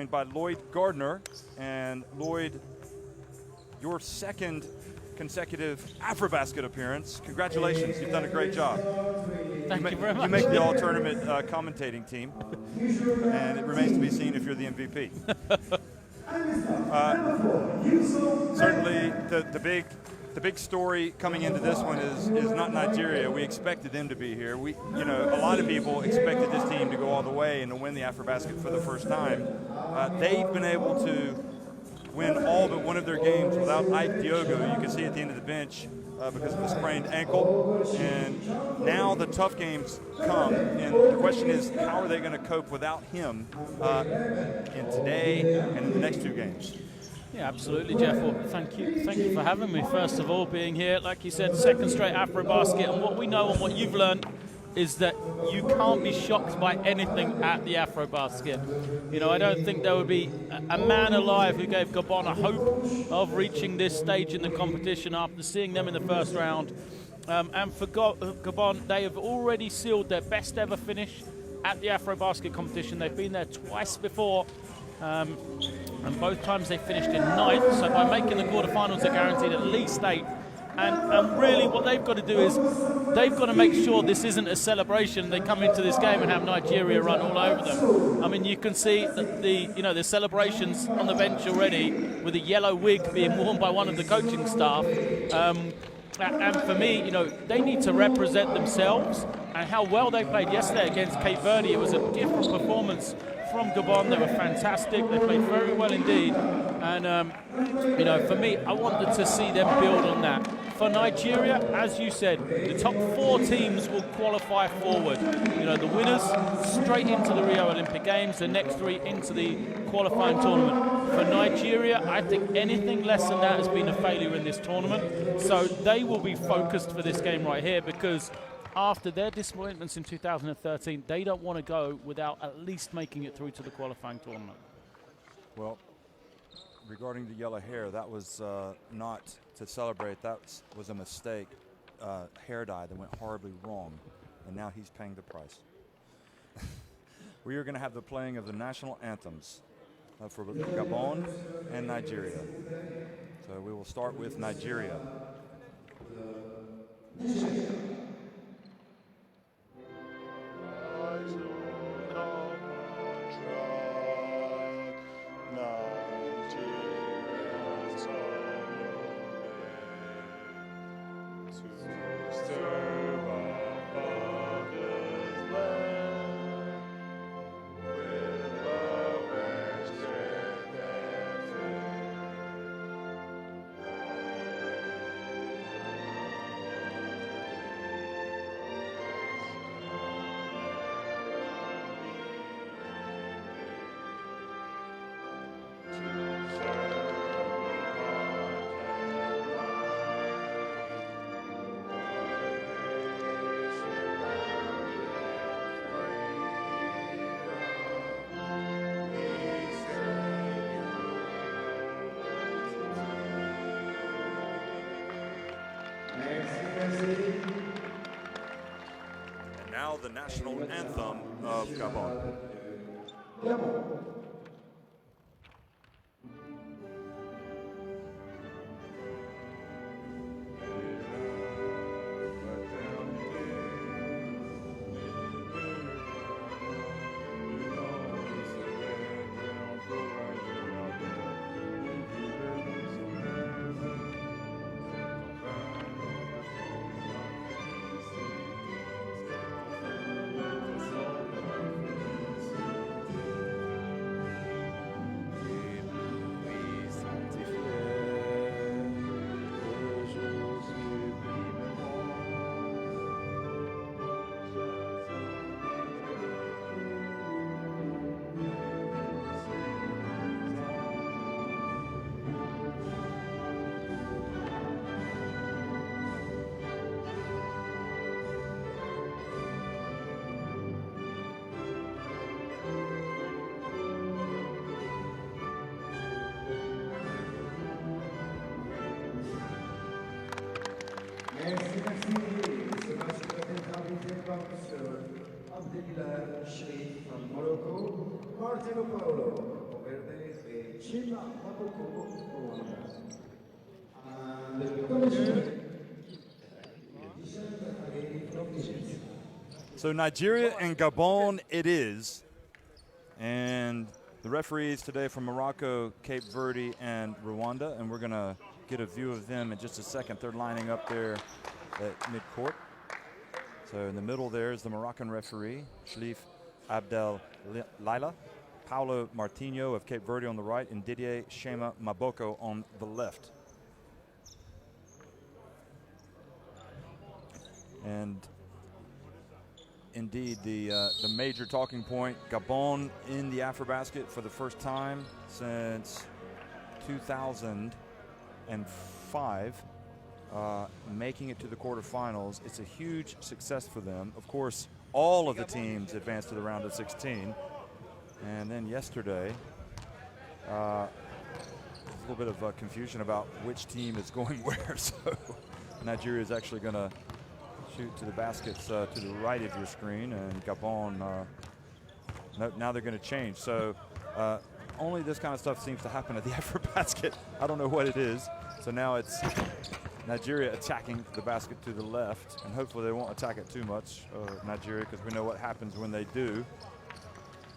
joined by Lloyd Gardner. And Lloyd, your second consecutive AfroBasket appearance. Congratulations, you've done a great job. Thank you very much. You make the all-tournament commentating team, and it remains to be seen if you're the MVP. Certainly, the big story coming into this one is not Nigeria. We expected them to be here. A lot of people expected this team to go all the way and to win the AfroBasket for the first time. They've been able to win all but one of their games without Ike Diogo. You can see at the end of the bench because of a sprained ankle. And now the tough games come, and the question is, how are they going to cope without him in today and in the next two games? Yeah, absolutely, Jeff. Well, thank you for having me. First of all, being here, like you said, second straight AfroBasket, and what we know and what you've learned is that you can't be shocked by anything at the AfroBasket. I don't think there would be a man alive who gave Gabon a hope of reaching this stage in the competition after seeing them in the first round. And for Gabon, they have already sealed their best ever finish at the AfroBasket competition. They've been there twice before. And both times they finished in ninth, so by making the quarterfinals they're guaranteed at least 8. And really what they've got to do is they've got to make sure this isn't a celebration. They come into this game and have Nigeria run all over them. I mean, you can see that the celebrations on the bench already with a yellow wig being worn by one of the coaching staff. And for me, they need to represent themselves, and how well they played yesterday against Cape Verde. It was a different performance from Gabon. They were fantastic. They played very well indeed. And, for me, I wanted to see them build on that. For Nigeria, as you said, the top 4 teams will qualify forward. The winners straight into the Rio Olympic Games, the next 3 into the qualifying tournament. For Nigeria, I think anything less than that has been a failure in this tournament. So they will be focused for this game right here, because after their disappointments in 2013, they don't want to go without at least making it through to the qualifying tournament. Well, regarding the yellow hair, that was not to celebrate. That was a mistake, hair dye that went horribly wrong, and now he's paying the price. We are going to have the playing of the national anthems for Gabon and Nigeria. So we will start with Nigeria. And now the national anthem of Gabon. From Morocco, Martino Paolo, over So Nigeria and Gabon it is. And the referees today from Morocco, Cape Verde, and Rwanda. And we're going to get a view of them in just a second. They're lining up there at midcourt. So in the middle there is the Moroccan referee, Shlif Abdel Laila, Paulo Martinho of Cape Verde on the right, and Didier Shema Maboko on the left. And indeed, the major talking point, Gabon in the AfroBasket for the first time since 2005, making it to the quarterfinals. It's a huge success for them. Of course, all of the teams advanced to the round of 16. And then yesterday, a little bit of confusion about which team is going where. So Nigeria is actually going to shoot to the baskets to the right of your screen, and Gabon, now they're going to change. So only this kind of stuff seems to happen at the AfroBasket. I don't know what it is. So now it's Nigeria attacking the basket to the left, and hopefully they won't attack it too much, Nigeria, because we know what happens when they do.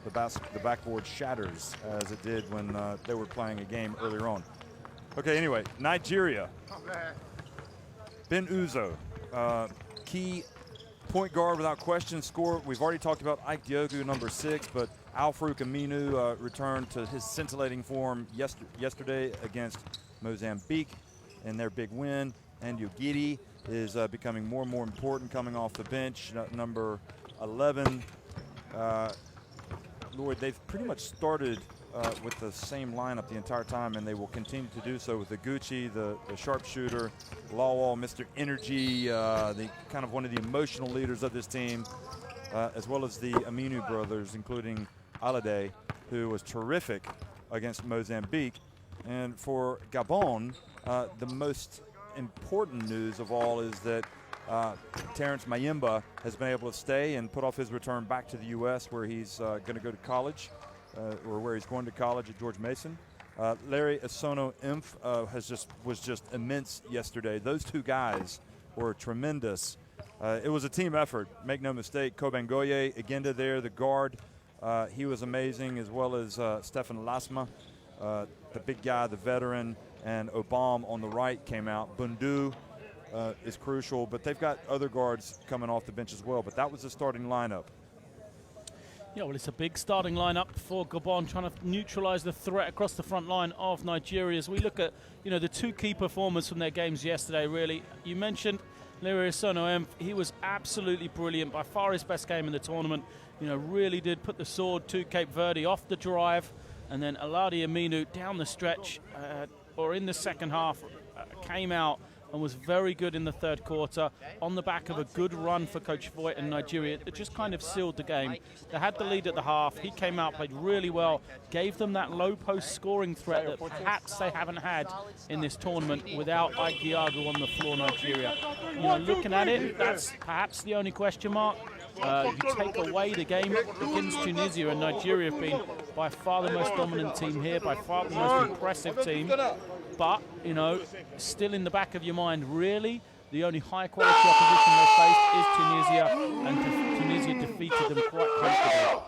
The backboard shatters, as it did when they were playing a game earlier on. Okay, anyway, Nigeria. Ben Uzo, key point guard without question. Score, we've already talked about Ike Diogu, number 6, but Al-Farouq Aminu returned to his scintillating form yesterday against Mozambique in their big win. And Ugidi is becoming more and more important coming off the bench, number 11. Lord, they've pretty much started with the same lineup the entire time, and they will continue to do so with the Gucci, the sharpshooter, Lawal, Mr. Energy, the kind of one of the emotional leaders of this team, as well as the Aminu brothers, including Alade, who was terrific against Mozambique. And for Gabon, the most important news of all is that Terrence Mayimba has been able to stay and put off his return back to the U.S., where he's going to go to college, or where he's going to college at George Mason. Larry Asono Imph was just immense yesterday. Those two guys were tremendous. It was a team effort, make no mistake. Kobangoye, Agenda there, the guard, he was amazing, as well as Stefan Lasma, the big guy, the veteran, and Obama on the right came out. Bundu is crucial, but they've got other guards coming off the bench as well. But that was the starting lineup. Yeah, well, it's a big starting lineup for Gabon, trying to neutralize the threat across the front line of Nigeria. As we look at, the two key performers from their games yesterday, really. You mentioned Larry Asono. He was absolutely brilliant, by far his best game in the tournament. Really did put the sword to Cape Verde off the drive, and then Alade Aminu down the stretch, or in the second half, came out and was very good in the third quarter on the back of a good run for Coach Voigt and Nigeria. It just kind of sealed the game. They had the lead at the half. He came out, played really well, gave them that low post scoring threat that perhaps they haven't had in this tournament without Ike Diogu on the floor, Nigeria. Looking at it, that's perhaps the only question mark. You take away the game against Tunisia, and Nigeria have been by far the most dominant team here, by far the most impressive team. But, still in the back of your mind, really, the only high-quality opposition they faced is Tunisia, and Tunisia defeated them quite comfortably.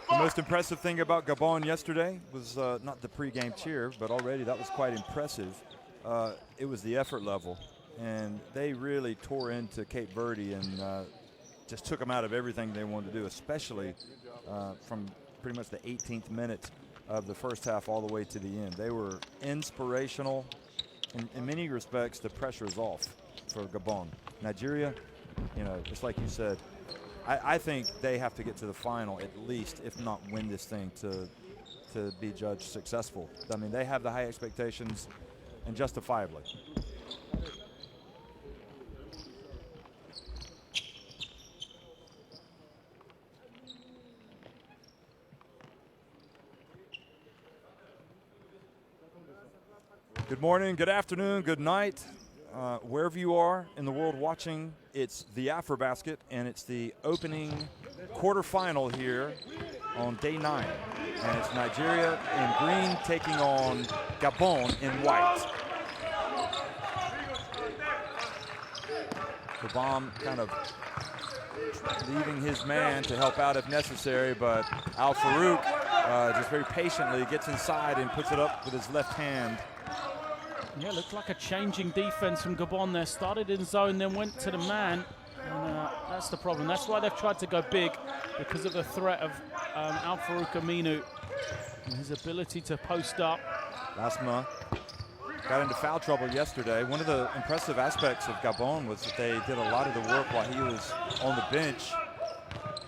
The most impressive thing about Gabon yesterday was not the pregame cheer, but already that was quite impressive. It was the effort level, and they really tore into Cape Verde and just took them out of everything they wanted to do, especially from pretty much the 18th minute of the first half all the way to the end. They were inspirational. In many respects, the pressure is off for Gabon. Nigeria, just like you said, I think they have to get to the final at least, if not win this thing, to be judged successful. I mean, they have the high expectations, and justifiably. Good morning, good afternoon, good night. Wherever you are in the world watching, it's the AfroBasket, and it's the opening quarterfinal here on day 9. And it's Nigeria in green taking on Gabon in white. Gabon kind of leaving his man to help out if necessary, but Al Farouk just very patiently gets inside and puts it up with his left hand. Yeah, looked like a changing defense from Gabon there. Started in zone, then went to the man. And that's the problem. That's why they've tried to go big, because of the threat of Al Farouk Aminu and his ability to post up. Lasma got into foul trouble yesterday. One of the impressive aspects of Gabon was that they did a lot of the work while he was on the bench.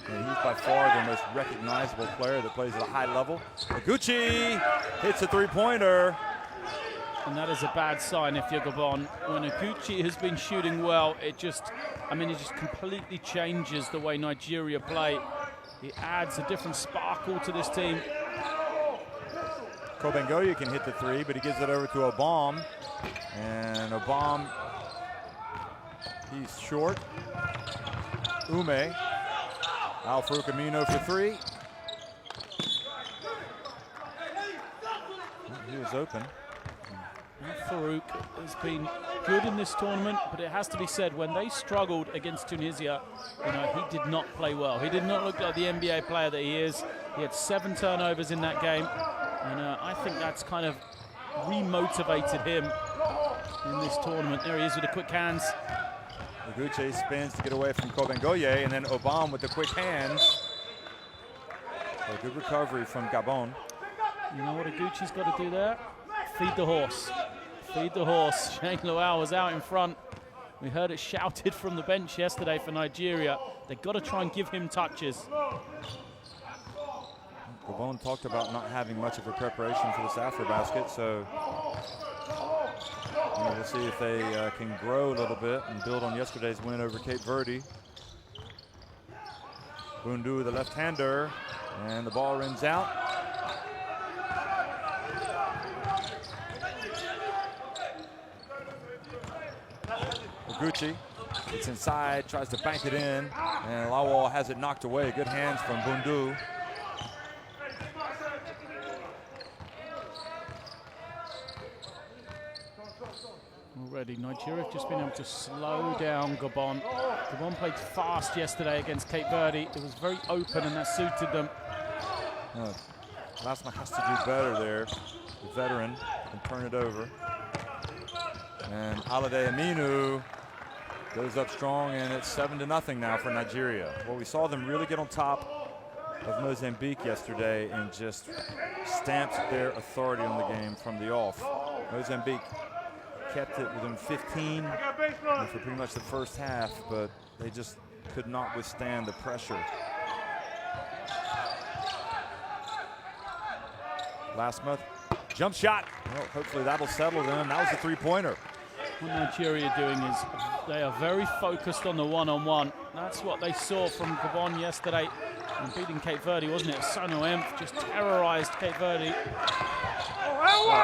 And he's by far the most recognizable player that plays at a high level. Oguchi hits a three-pointer. And that is a bad sign if you're Gabon. When Oguchi has been shooting well, it just completely changes the way Nigeria play. It adds a different sparkle to this team. Kobengoye can hit the three, but he gives it over to Obam. And Obam, he's short. Ume. Al Farouk Aminu for three. He was open. Farouk has been good in this tournament, but it has to be said, when they struggled against Tunisia, he did not play well. He did not look like the NBA player that he is. He had 7 turnovers in that game, and I think that's kind of remotivated him in this tournament. There he is with the quick hands. Oguchi spins to get away from Kobengoye, and then Obam with the quick hands. So good recovery from Gabon. You know what Oguchi's got to do there? Feed the horse. Feed the horse. Shane Lowell was out in front. We heard it shouted from the bench yesterday for Nigeria. They've got to try and give him touches. Gabon talked about not having much of a preparation for this AfroBasket, so we'll see if they can grow a little bit and build on yesterday's win over Cape Verde. Bundu, the left-hander, and the ball rims out. Oguchi gets inside, tries to bank it in, and Lawal has it knocked away. Good hands from Bundu. Already, Nigeria have just been able to slow down Gabon. Gabon played fast yesterday against Cape Verde. It was very open, and that suited them. Lasma has to do better there. The veteran can turn it over. And Alade Aminu goes up strong, and it's 7-0 now for Nigeria. Well, we saw them really get on top of Mozambique yesterday and just stamped their authority on the game from the off. Mozambique kept it within 15 for pretty much the first half, but they just could not withstand the pressure. Last month, jump shot. Well, hopefully that'll settle them. That was a three-pointer. What Nigeria are doing is they are very focused on the one-on-one. That's what they saw from Gabon yesterday in beating Cape Verde, wasn't it? Sono Emf just terrorized Cape Verde.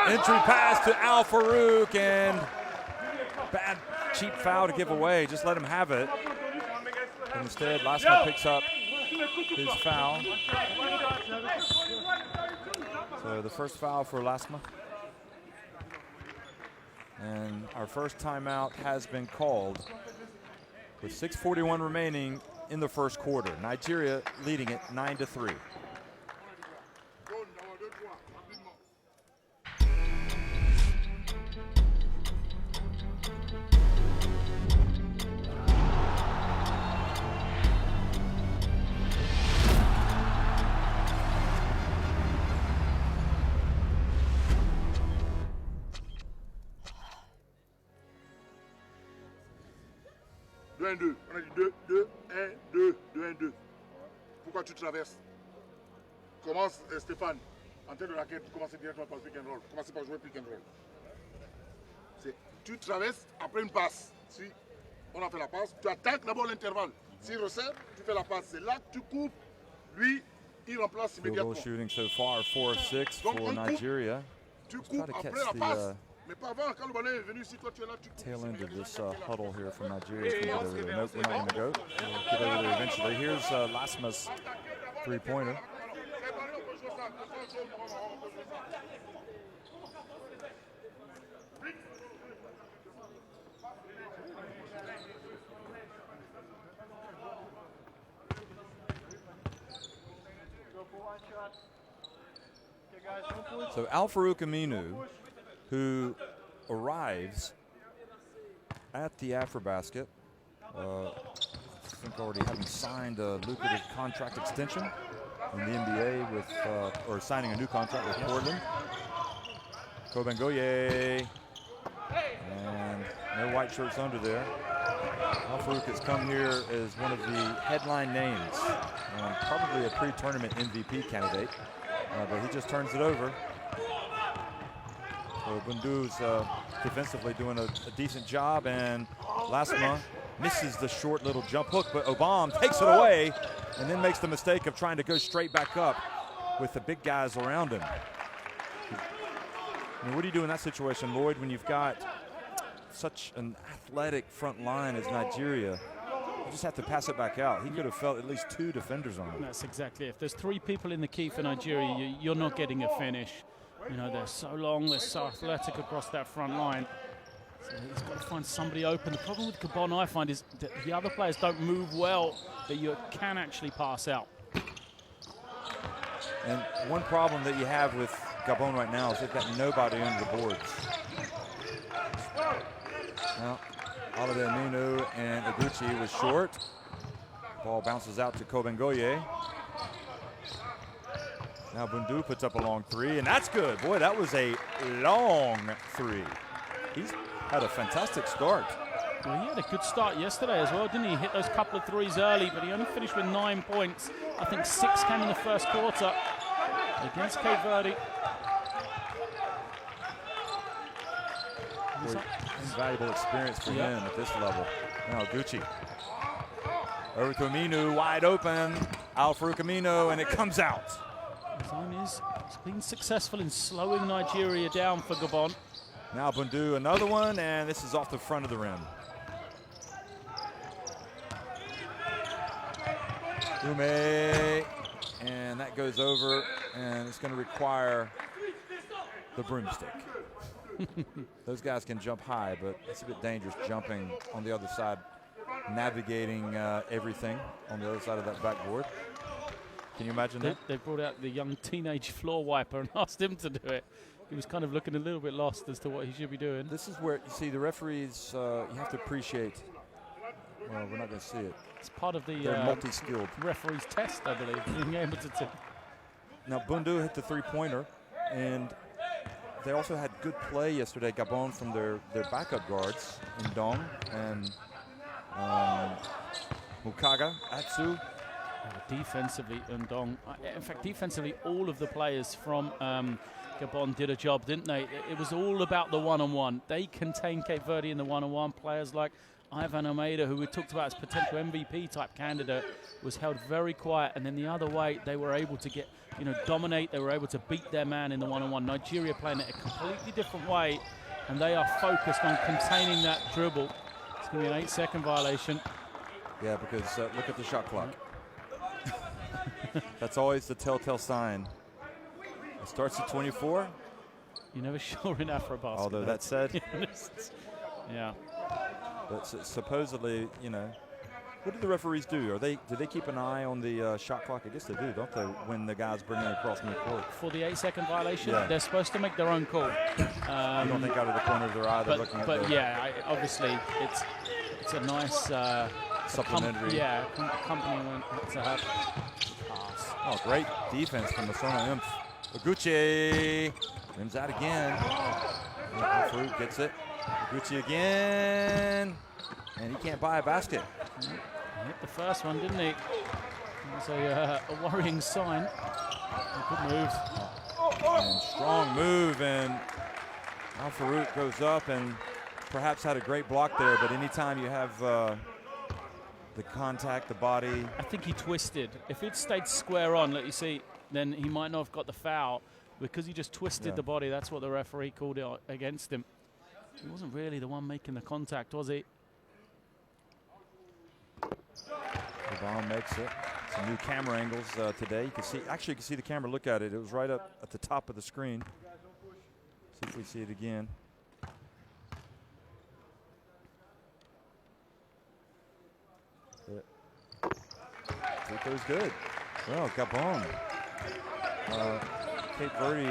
Entry pass to Al Farouk, and bad, cheap foul to give away. Just let him have it. But instead, Lasma picks up his foul. So the first foul for Lasma. And our first timeout has been called with 6:41 remaining in the first quarter. Nigeria leading it 9-3. On a dit 2, 2, 1, 2, 2, 1, 2. Pourquoi tu traverses? Commence, Stéphane, en tête de raquette, commencez directement par le pick and roll. Commencez par jouer pick and roll. Tu traverses après une passe. Si on a fait la passe, tu attaques d'abord l'intervalle. S'il resserre, tu fais la passe. C'est là que tu coupes. Lui, il remplace Field immédiatement. goal shooting so far, 4 of 6 for Nigeria. Tu Try coupes to catch après la passe. Tail end of this huddle here from Nigeria. Get over there. Nope, we're not going to go. We'll get over there eventually. Here's Lasma's three-pointer. So Al-Farouq Aminu, who arrives at the AfroBasket, I think already having signed a lucrative contract extension in the NBA with, or signing a new contract with Portland. Kobengoye, and no white shirts under there. Al-Farouq has come here as one of the headline names, probably a pre-tournament MVP candidate, but he just turns it over. So Bundu's defensively doing a decent job, and Lasma misses the short little jump hook, but Obama takes it away and then makes the mistake of trying to go straight back up with the big guys around him. I mean, what do you do in that situation, Lloyd, when you've got such an athletic front line as Nigeria? You just have to pass it back out. He could have felt at least two defenders on him. That's exactly it. If there's three people in the key for Nigeria, you're not getting a finish. You know, they're so long, they're so athletic across that front line. So he's got to find somebody open. The problem with Gabon, I find, is that the other players don't move well, that you can actually pass out. And one problem that you have with Gabon right now is they've got nobody under the boards. Now, Holiday Aminu and Iguchi was short. Ball bounces out to Kobengoye. Now Bundu puts up a long three, and that's good. Boy, that was a long three. He's had a fantastic start. Well, he had a good start yesterday as well, didn't he? He hit those couple of threes early, but he only finished with 9 points. I think 6 came in the first quarter against Cape Verde. Invaluable experience for him at this level. Now Gucci. Over to Aminu, wide open. Al-Farouq Aminu, and it comes out. He's been successful in slowing Nigeria down for Gabon. Now Bundu, another one, and this is off the front of the rim. Ume, and that goes over, and it's going to require the broomstick. Those guys can jump high, but it's a bit dangerous jumping on the other side, navigating everything on the other side of that backboard. Can you imagine that? They brought out the young teenage floor wiper and asked him to do it. He was kind of looking a little bit lost as to what he should be doing. This is where, you see, the referees, you have to appreciate, well, we're not going to see it. It's part of the multi-skilled referee's test, I believe, being able to tip. Now, Bundu hit the three-pointer, and they also had good play yesterday, Gabon, from their backup guards, Ndong and Mukaga, Atsu. Defensively, Ndong. In fact, defensively, all of the players from Gabon did a job, didn't they? It was all about the one-on-one. They contained Cape Verde in the one-on-one. Players like Ivan Almeida, who we talked about as potential MVP type candidate, was held very quiet. And then the other way, they were able to get, dominate. They were able to beat their man in the one-on-one. Nigeria playing it a completely different way, and they are focused on containing that dribble. It's going to be an 8-second violation. Yeah, because look at the shot clock. That's always the telltale sign. It starts at 24. You're never sure in AfroBasket. Although that said, yeah. But supposedly, what do the referees do? Do they keep an eye on the shot clock? I guess they do, don't they? When the guys bring it across midcourt. For the 8-second violation, yeah. They're supposed to make their own call. You don't think out of the corner of their eye they're looking at But the yeah, obviously it's a nice supplementary. accompaniment to have. Pass. Oh, great defense from the Sona Imp. Oguchi rims out again. Fruit gets it. Oguchi again. And he can't buy a basket. He hit the first one, didn't he? That's a worrying sign. Good move. And strong move, and Al-Farouq goes up and perhaps had a great block there, but anytime you have the contact, the body. I think he twisted. If it stayed square on, let you see, then he might not have got the foul. Because he just twisted the body, that's what the referee called it against him. He wasn't really the one making the contact, was he? Gabon makes it. Some new camera angles today. You can see, actually, you can see the camera look at it. It was right up at the top of the screen. See if we see it again. Free throw's good. Well, Gabon. Cape Verde,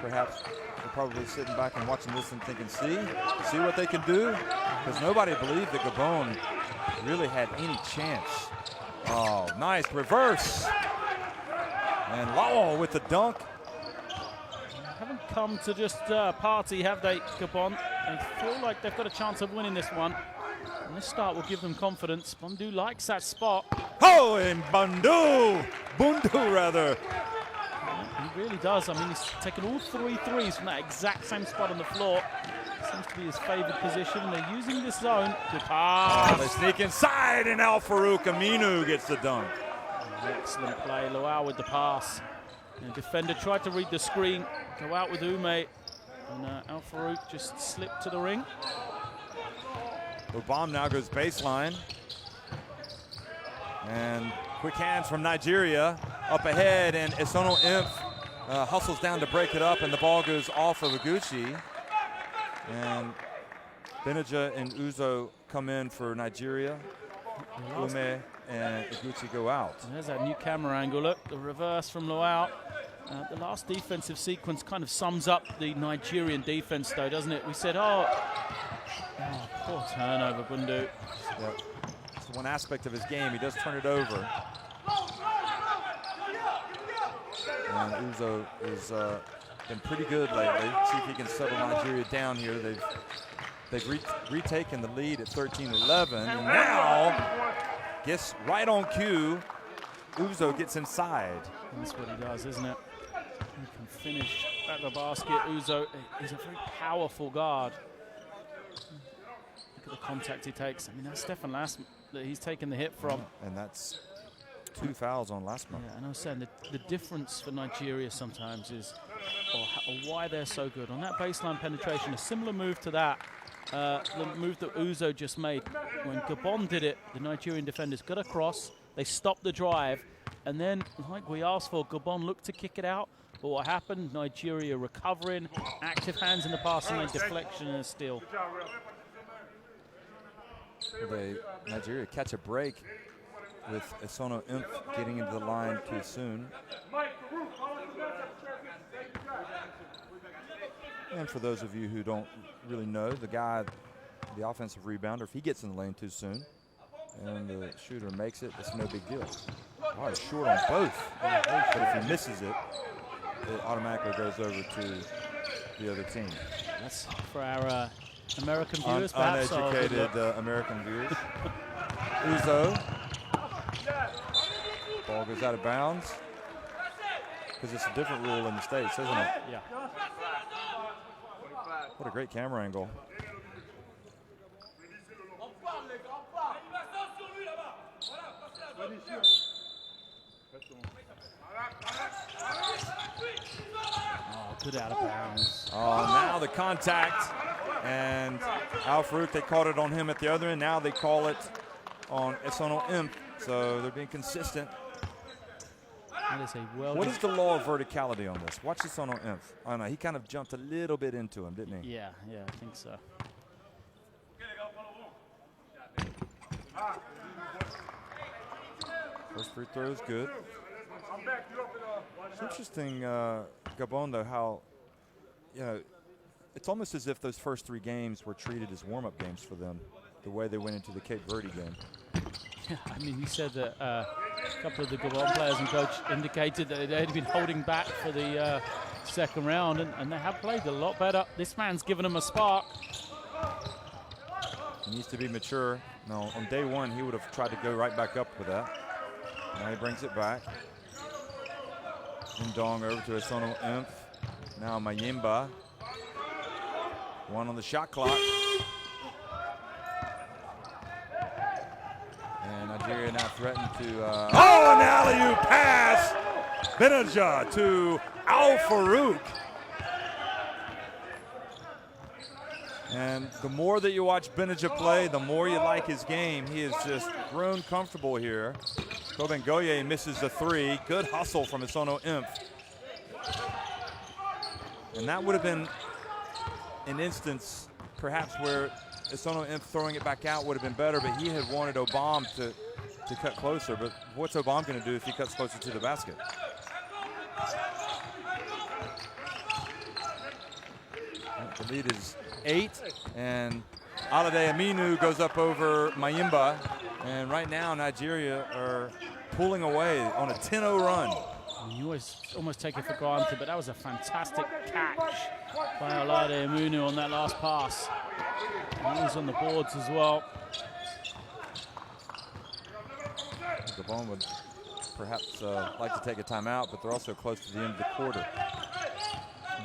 perhaps they're probably sitting back and watching this and thinking, see what they can do? Because nobody believed that Gabon really had any chance. Oh, nice reverse. And Lawal with the dunk. Haven't come to just party, have they, Gabon? They feel like they've got a chance of winning this one. And this start will give them confidence. Bundu likes that spot. Oh, and Bundu rather. He really does. I mean, he's taken all 3 threes from that exact same spot on the floor. Seems to be his favored position. They're using this zone. Good pass. Oh, they sneak inside, and Al-Farouq Aminu gets the dunk. Excellent play. Lawal with the pass. And the defender tried to read the screen, go out with Ume. And Al-Farouq just slipped to the ring. Obama now goes baseline. And quick hands from Nigeria up ahead, and Esono Imp hustles down to break it up, and the ball goes off of Iguchi. And Benaja and Uzo come in for Nigeria. Ume and Iguchi go out. There's that new camera angle. Look, the reverse from Lawal. The last defensive sequence kind of sums up the Nigerian defense, though, doesn't it? We said, oh poor turnover, Bundu. Yep. It's one aspect of his game. He does turn it over. And Uzo has been pretty good lately. See if he can settle Nigeria down here. They've retaken the lead at 13-11. And now, guess right on cue, Uzo gets inside. That's what he does, isn't it? He can finish at the basket. Uzo is a very powerful guard. Look at the contact he takes. I mean, that's Stefan Lasman that he's taken the hit from. And that's 2 fouls on Lasman. Yeah, and I was saying the difference for Nigeria sometimes is, or why they're so good. On that baseline penetration, a similar move to that, the move that Uzo just made. When Gabon did it, the Nigerian defenders got across, they stopped the drive, and then, like we asked for, Gabon looked to kick it out. But what happened? Nigeria recovering, active hands in the passing lane, deflection and a steal. Nigeria catch a break with Esono Imp getting into the line too soon. And for those of you who don't really know, the offensive rebounder, if he gets in the lane too soon and the shooter makes it, it's no big deal. Oh, he's short on both. But if he misses it, it automatically goes over to the other team. That's for our American viewers, perhaps. Uneducated American viewers. Uzo. Ball goes out of bounds. Because it's a different rule in the States, isn't it? Yeah. What a great camera angle. Oh, good out of bounds. Oh, now the contact. And Al-Farouq, they called it on him at the other end. Now they call it on Esono Imp. So they're being consistent. That is a what is the law of verticality on this? Watch this on Imp. Oh, no, he kind of jumped a little bit into him, didn't he? Yeah, I think so. First free throw is good. It's interesting, Gabon, though, how, it's almost as if those first 3 games were treated as warm-up games for them, the way they went into the Cape Verde game. Yeah, I mean, you said that a couple of the Gabon players and coach indicated that they had been holding back for the second round, and they have played a lot better. This man's given them a spark. He needs to be mature. No, on day 1, he would have tried to go right back up with that. Now he brings it back. Ndong over to Esono Imp. Now Mayimba. 1 on the shot clock. And Nigeria now threatened to... an alley-oop pass! Benaja to Al-Farouq. And the more that you watch Benija play, the more you like his game. He has just grown comfortable here. Kobengoye misses the three. Good hustle from Isono Imp. And that would have been an instance perhaps where Isono Imp throwing it back out would have been better, but he had wanted Obam to cut closer. But what's Obam going to do if he cuts closer to the basket? The lead is 8, and Alade Aminu goes up over Mayimba. And right now, Nigeria are pulling away on a 10-0 run. You always almost take it for granted, but that was a fantastic catch by Alade Aminu on that last pass. And he's on the boards as well. Gabon would perhaps like to take a timeout, but they're also close to the end of the quarter.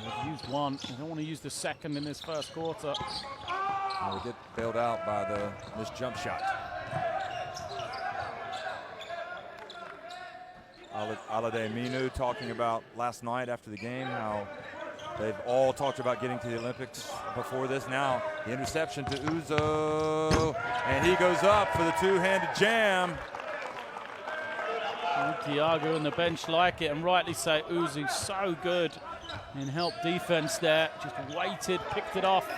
They've used one. They don't want to use the second in this first quarter. And they get bailed out by the missed jump shot. Alade Aminu talking about last night after the game, how they've all talked about getting to the Olympics before this. Now the interception to Uzo, and he goes up for the two-handed jam. Thiago and the bench like it, and rightly so. Uzo so good in help defense there. Just waited, picked it off.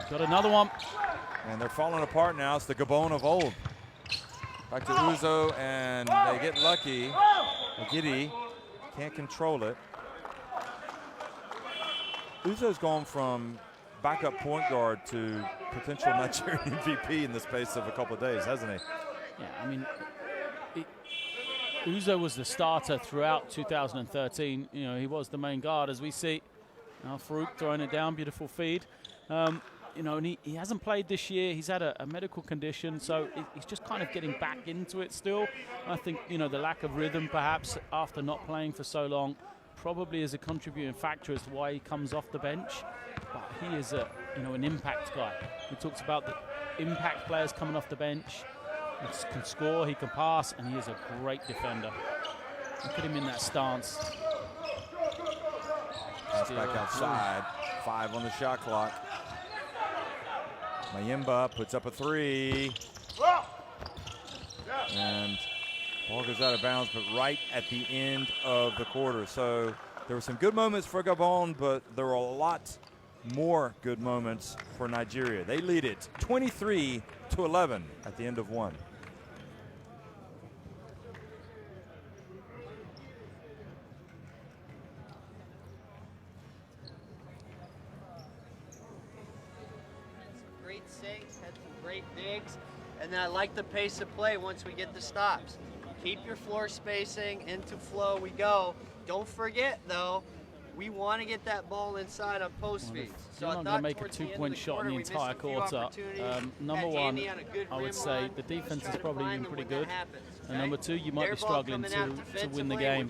Got another one. And they're falling apart now. It's the Gabon of old. Back to Uzo, and they get lucky. Giddy can't control it. Uzo's gone from backup point guard to potential Nigerian MVP in the space of a couple of days, hasn't he? Yeah, I mean, Uzo was the starter throughout 2013. You know, he was the main guard, as we see. Now Farouk throwing it down, beautiful feed. You know, and he hasn't played this year. He's had a medical condition, so he's just kind of getting back into it still. I think, you know, the lack of rhythm, perhaps, after not playing for so long, probably is a contributing factor as to why he comes off the bench. But he is an impact guy. He talks about the impact players coming off the bench. He can score, he can pass, and he is a great defender. Look at him in that stance. Pass back outside. 5 on the shot clock. Mayimba puts up a 3. And ball goes out of bounds, but right at the end of the quarter. So there were some good moments for Gabon, but there were a lot more good moments for Nigeria. They lead it 23-11 at the end of 1. Great sinks, had some great digs, and then I like the pace of play once we get the stops. Keep your floor spacing, into flow we go. Don't forget though, we want to get that ball inside on post feeds. So I'm going to make a 2-point shot in the entire quarter. Number one, I would say the defense is probably been pretty good. And number two, you might be struggling to win the game.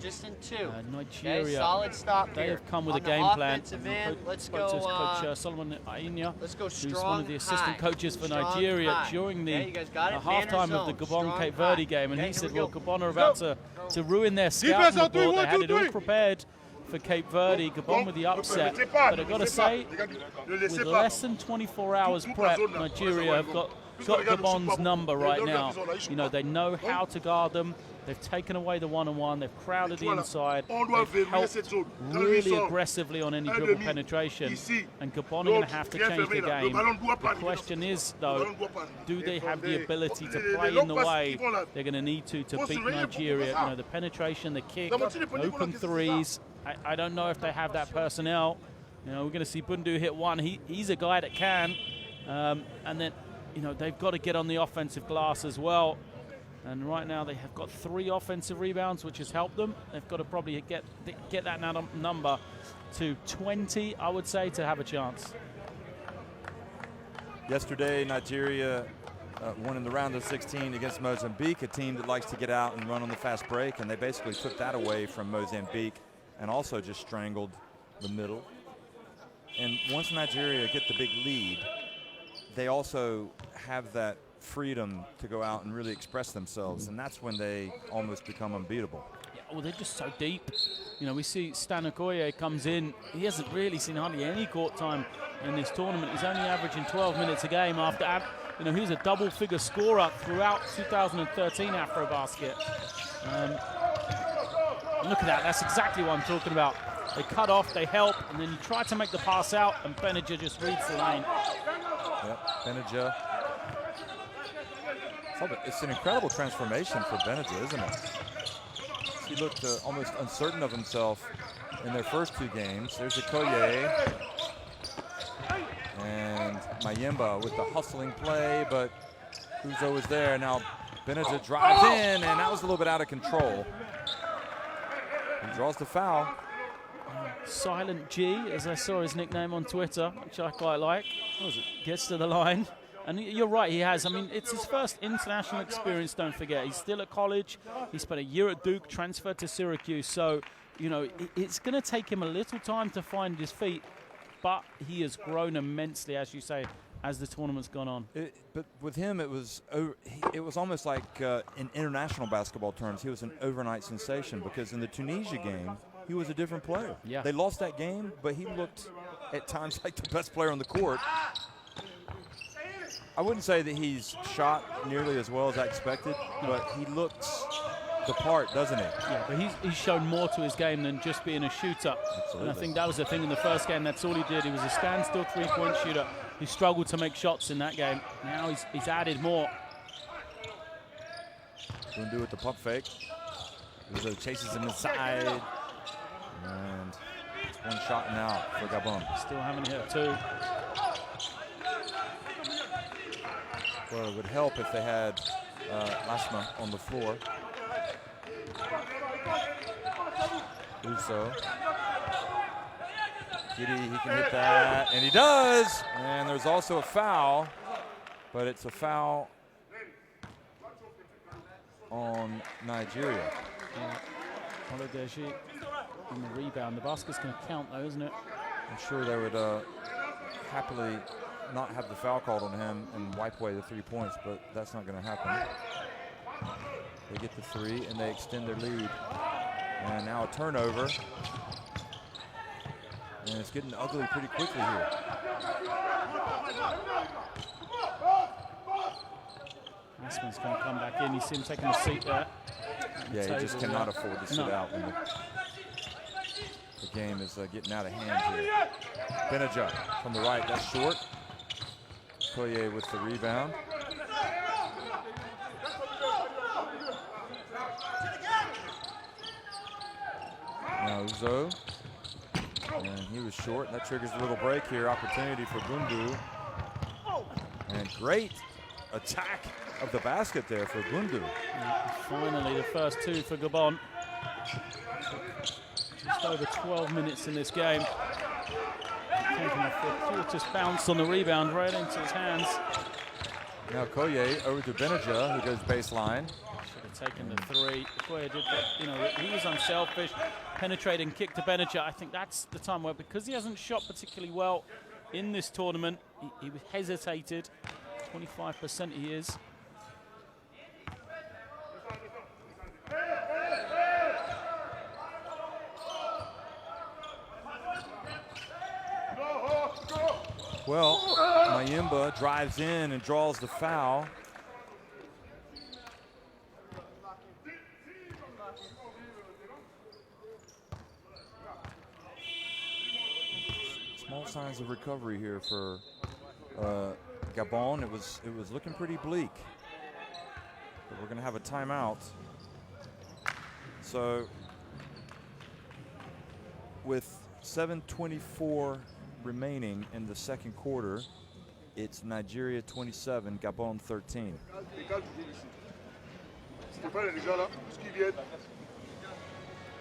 Nigeria, they have come with a game plan. Let's go to Coach Solomon Ainya, who's one of the assistant coaches for Nigeria during the halftime of the Gabon-Cape Verde game. And he said, well, Gabon are about to ruin their scouting report. They had it all prepared for Cape Verde, Gabon with the upset. But I've got to say, with less than 24 hours prep, Nigeria have got Gabon's number right now. You know, they know how to guard them. They've taken away the one-on-one. They've crowded the inside. They've helped really aggressively on any dribble penetration. And Gabon are going to have to change the game. The question is, though, do they have the ability to play in the way they're going to need to beat Nigeria? You know, the penetration, the kick, open threes. I don't know if they have that personnel. You know, we're going to see Bundu hit one. He's a guy that can. And then, you know, they've got to get on the offensive glass as well. And right now they have got 3 offensive rebounds, which has helped them. They've got to probably get that number to 20, I would say, to have a chance. Yesterday, Nigeria won in the round of 16 against Mozambique, a team that likes to get out and run on the fast break, and they basically took that away from Mozambique and also just strangled the middle. And once Nigeria get the big lead, they also have that freedom to go out and really express themselves, and that's when they almost become unbeatable. Yeah, well, they're just so deep. You know, we see Stan Okoye comes in. He hasn't really seen hardly any court time in this tournament. He's only averaging 12 minutes a game after, you know, he's a double-figure scorer throughout 2013 AfroBasket. Look at that. That's exactly what I'm talking about. They cut off, they help, and then you try to make the pass out, and Benninger just reads the lane. Yep, Benninger. It's an incredible transformation for Benninger, isn't it? He looked almost uncertain of himself in their first 2 games. There's Okoye and Mayimba with the hustling play, but Uzo was there. Now Benninger drives in, and that was a little bit out of control. He draws the foul. Silent G, as I saw his nickname on Twitter, which I quite like. Gets to the line. And you're right, he has. I mean, it's his first international experience, don't forget. He's still at college. He spent a year at Duke, transferred to Syracuse. So, you know, it's going to take him a little time to find his feet. But he has grown immensely, as you say, as the tournament's gone on. But with him, it was almost like in international basketball terms, he was an overnight sensation, because in the Tunisia game, he was a different player. Yeah. They lost that game, but he looked at times like the best player on the court. I wouldn't say that he's shot nearly as well as I expected, but he looks the part, doesn't he? Yeah, but he's shown more to his game than just being a shooter. Absolutely. And I think that was the thing in the first game. That's all he did. He was a standstill three-point shooter. He struggled to make shots in that game. Now he's added more. Bundu with the pump fake. Uzo chases him inside. And it's one shot now for Gabon. Still haven't hit 2. Well, it would help if they had Lasma on the floor. Uso. Giddy, he can hit that, and he does! And there's also a foul, but it's a foul on Nigeria. Oladeji on the rebound. The basket's going to count, though, isn't it? I'm sure they would happily not have the foul called on him and wipe away the 3 points, but that's not going to happen. They get the 3 and they extend their lead. And now a turnover. And it's getting ugly pretty quickly here. Asman's going to come back in. You see him taking a seat there. Yeah, he just cannot afford to sit out when the game is getting out of hand here. Benninger from the right, that's short. Okoye with the rebound. Now Uzo. And he was short. That triggers a little break here. Opportunity for Bundu. And great attack of the basket there for Bundu. Finally, the first 2 for Gabon. Just over 12 minutes in this game. Taking a fortuitous bounce on the rebound right into his hands. Now Okoye over to Benninger, who goes baseline. Should have taken the 3. Okoye did that. You know, he was unselfish, penetrating, kick to Benninger. I think that's the time where, because he hasn't shot particularly well in this tournament, he hesitated. 25% he is. Well, Mayimba drives in and draws the foul. Small signs of recovery here for Gabon. It was looking pretty bleak. But we're going to have a timeout. So with 7:24 remaining in the second quarter, it's Nigeria 27, Gabon 13. Stéphane et les gars là, ce qu'ils viennent,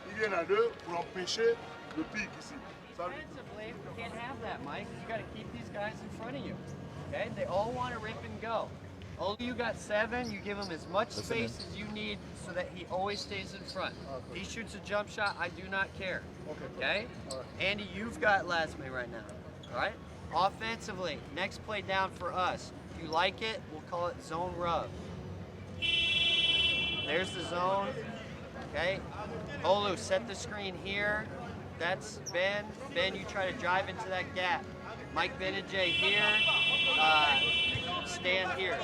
ils viennent à 2 pour empêcher le pic ici. Offensively, you can't have that, Mike. You got to keep these guys in front of you. Okay? They all want to rip and go. Only you got 7. You give him as much space as you need so that he always stays in front. He shoots a jump shot, I do not care. Okay? Andy, you've got Lasme right now. All right? Offensively, next play down for us. If you like it, we'll call it zone rub. There's the zone. Okay? Olu, set the screen here. That's Ben. Ben, you try to drive into that gap. Mike Benajay here. Stand here.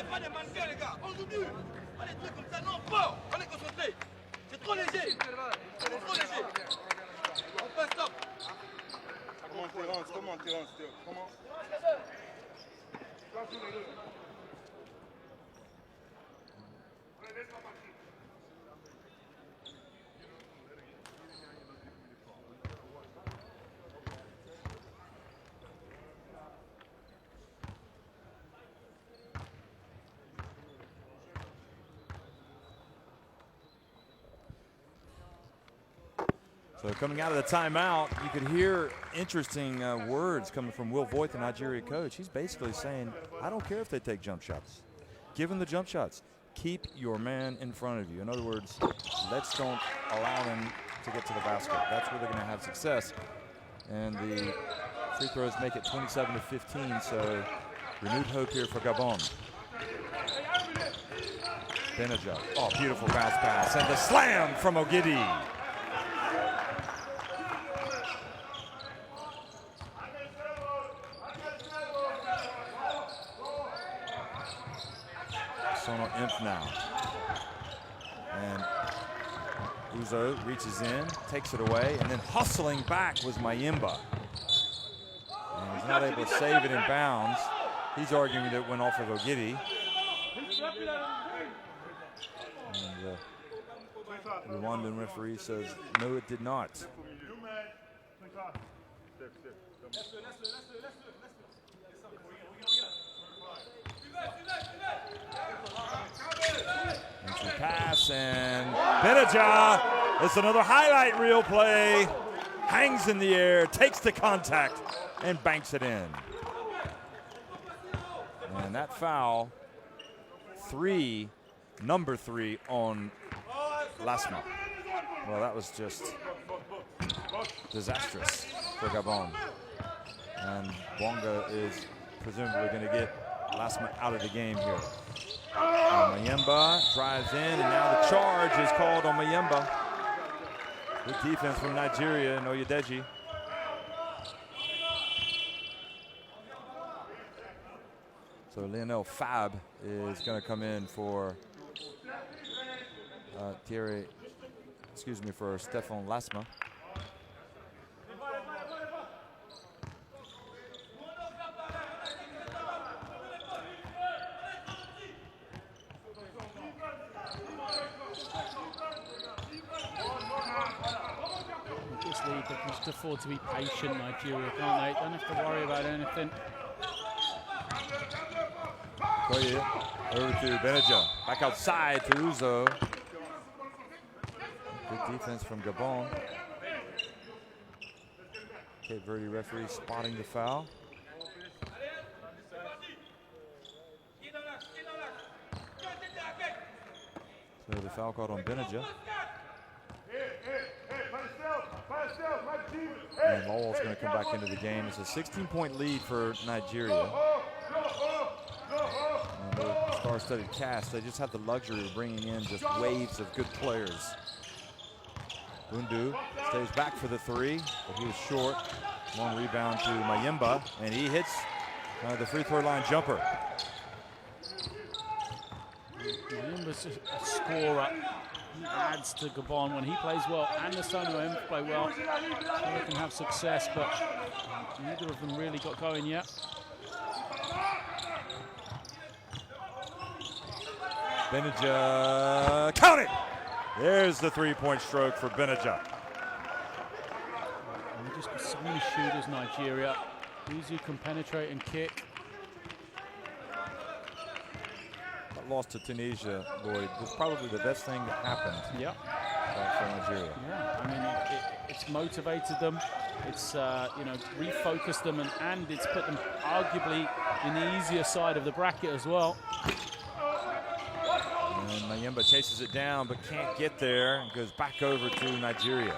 So coming out of the timeout, you could hear interesting words coming from Will Voigt, the Nigeria coach. He's basically saying, I don't care if they take jump shots. Give them the jump shots. Keep your man in front of you. In other words, let's don't allow them to get to the basket. That's where they're going to have success. And the free throws make it 27-15, so renewed hope here for Gabon. Benajay. Oh, beautiful fast pass. And the slam from Ogidi. Sono Imp now. And Uzo reaches in, takes it away, and then hustling back was Mayimba. And he's not able to save it in bounds. He's arguing that it went off of Ogidi. And the Rwandan referee says, no, it did not. Entry pass, and Benajay, it's another highlight reel play. Hangs in the air, takes the contact, and banks it in. And that foul, number three on Lasma. Well, that was just disastrous for Gabon. And Bonga is presumably going to get Lasma out of the game here. Mayemba drives in, and now the charge is called on Mayemba. Good defense from Nigeria and Oyedeji. So Lionel Fab is going to come in for for Stefan Lasma. They can just afford to be patient, Nigeria, can't they? Don't have to worry about anything. Koye over to Benajay. Back outside to Uzo. Good defense from Gabon. Cape Verde referee spotting the foul. So the foul called on Benajay. And Lowell's going to come back into the game. It's a 16-point lead for Nigeria. And the star-studded cast, they just have the luxury of bringing in just waves of good players. Bundu stays back for the three, but he was short. Long rebound to Mayemba, and he hits the free throw line jumper. Mayemba's a scorer. He adds to Gabon when he plays well, and the Sono M play well. So they can have success, but neither of them really got going yet. Benajay, count it! There's the three-point stroke for Benajay. And just so many shooters, Nigeria. Uzu can penetrate and kick. That loss to Tunisia, Lloyd, was probably the best thing that happened for Nigeria. Yeah, I mean, it's motivated them. It's refocused them, and it's put them arguably in the easier side of the bracket as well. And Mayemba chases it down but can't get there and goes back over to Nigeria.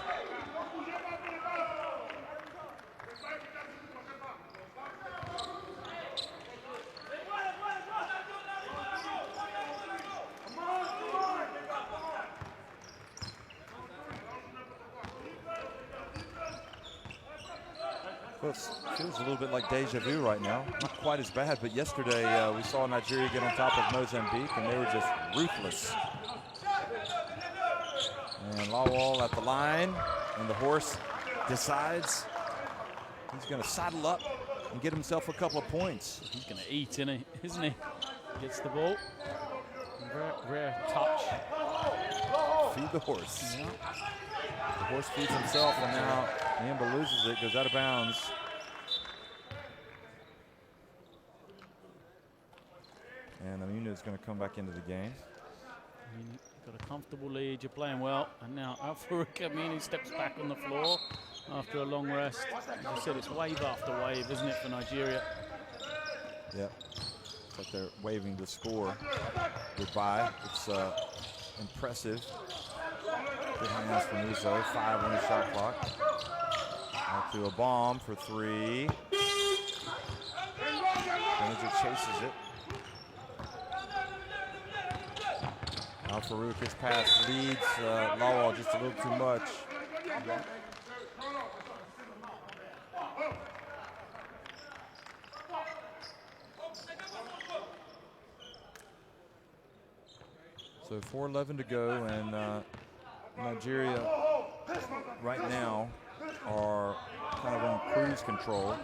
Well, it feels a little bit like deja vu right now. Not quite as bad, but yesterday we saw Nigeria get on top of Mozambique, and they were just ruthless. And Lawal at the line, and the horse decides he's going to saddle up and get himself a couple of points. He's going to eat, isn't he? Gets the ball. Rare touch. Feed the horse. Yeah. The horse feeds himself, and now Mayimba loses it, goes out of bounds. And Aminu is going to come back into the game. Got a comfortable lead, you're playing well, and now Alfarouk Aminu steps back on the floor after a long rest. As I said, it's wave after wave, isn't it, for Nigeria? Yeah, it's like they're waving the score goodbye. It's impressive. Good hands from Uzo, 5 on the shot clock. Out to a bomb for 3. Manager chases it. Al-Farouk, his pass leads Lawal just a little too much. So 4:11 to go, and Nigeria right now are kind of on cruise control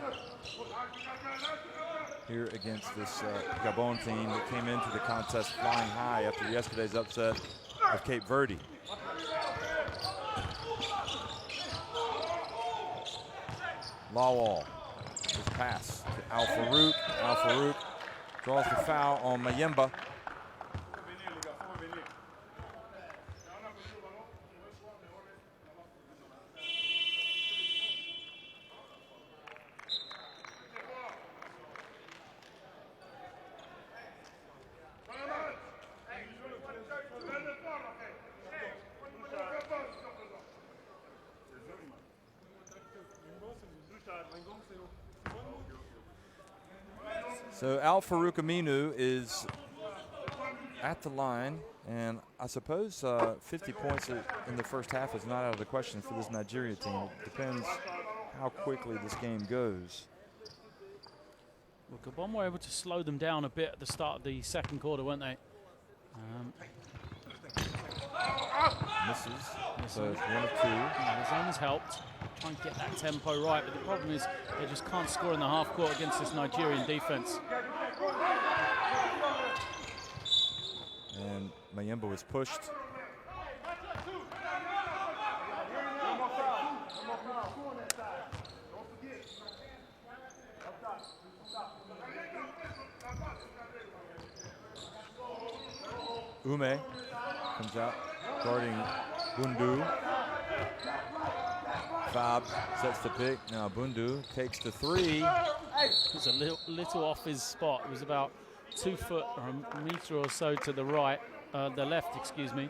here against this Gabon team that came into the contest flying high after yesterday's upset of Cape Verde. Lawal, his pass to Al-Farouk. Al-Farouk draws the foul on Mayimba. So Al-Farouk Aminu is at the line, and I suppose 50 points in the first half is not out of the question for this Nigeria team. It depends how quickly this game goes. Well, Gabon were able to slow them down a bit at the start of the second quarter, weren't they? Misses, so it's 1 of 2. Yeah, the zone has helped. Try and get that tempo right, but the problem is they just can't score in the half court against this Nigerian defense. And Mayimba was pushed. Ume comes out guarding Bundu. Fab sets the pick. Now Bundu takes the 3. It was a little off his spot. It was about 2 foot or a meter or so to the right, the left, excuse me.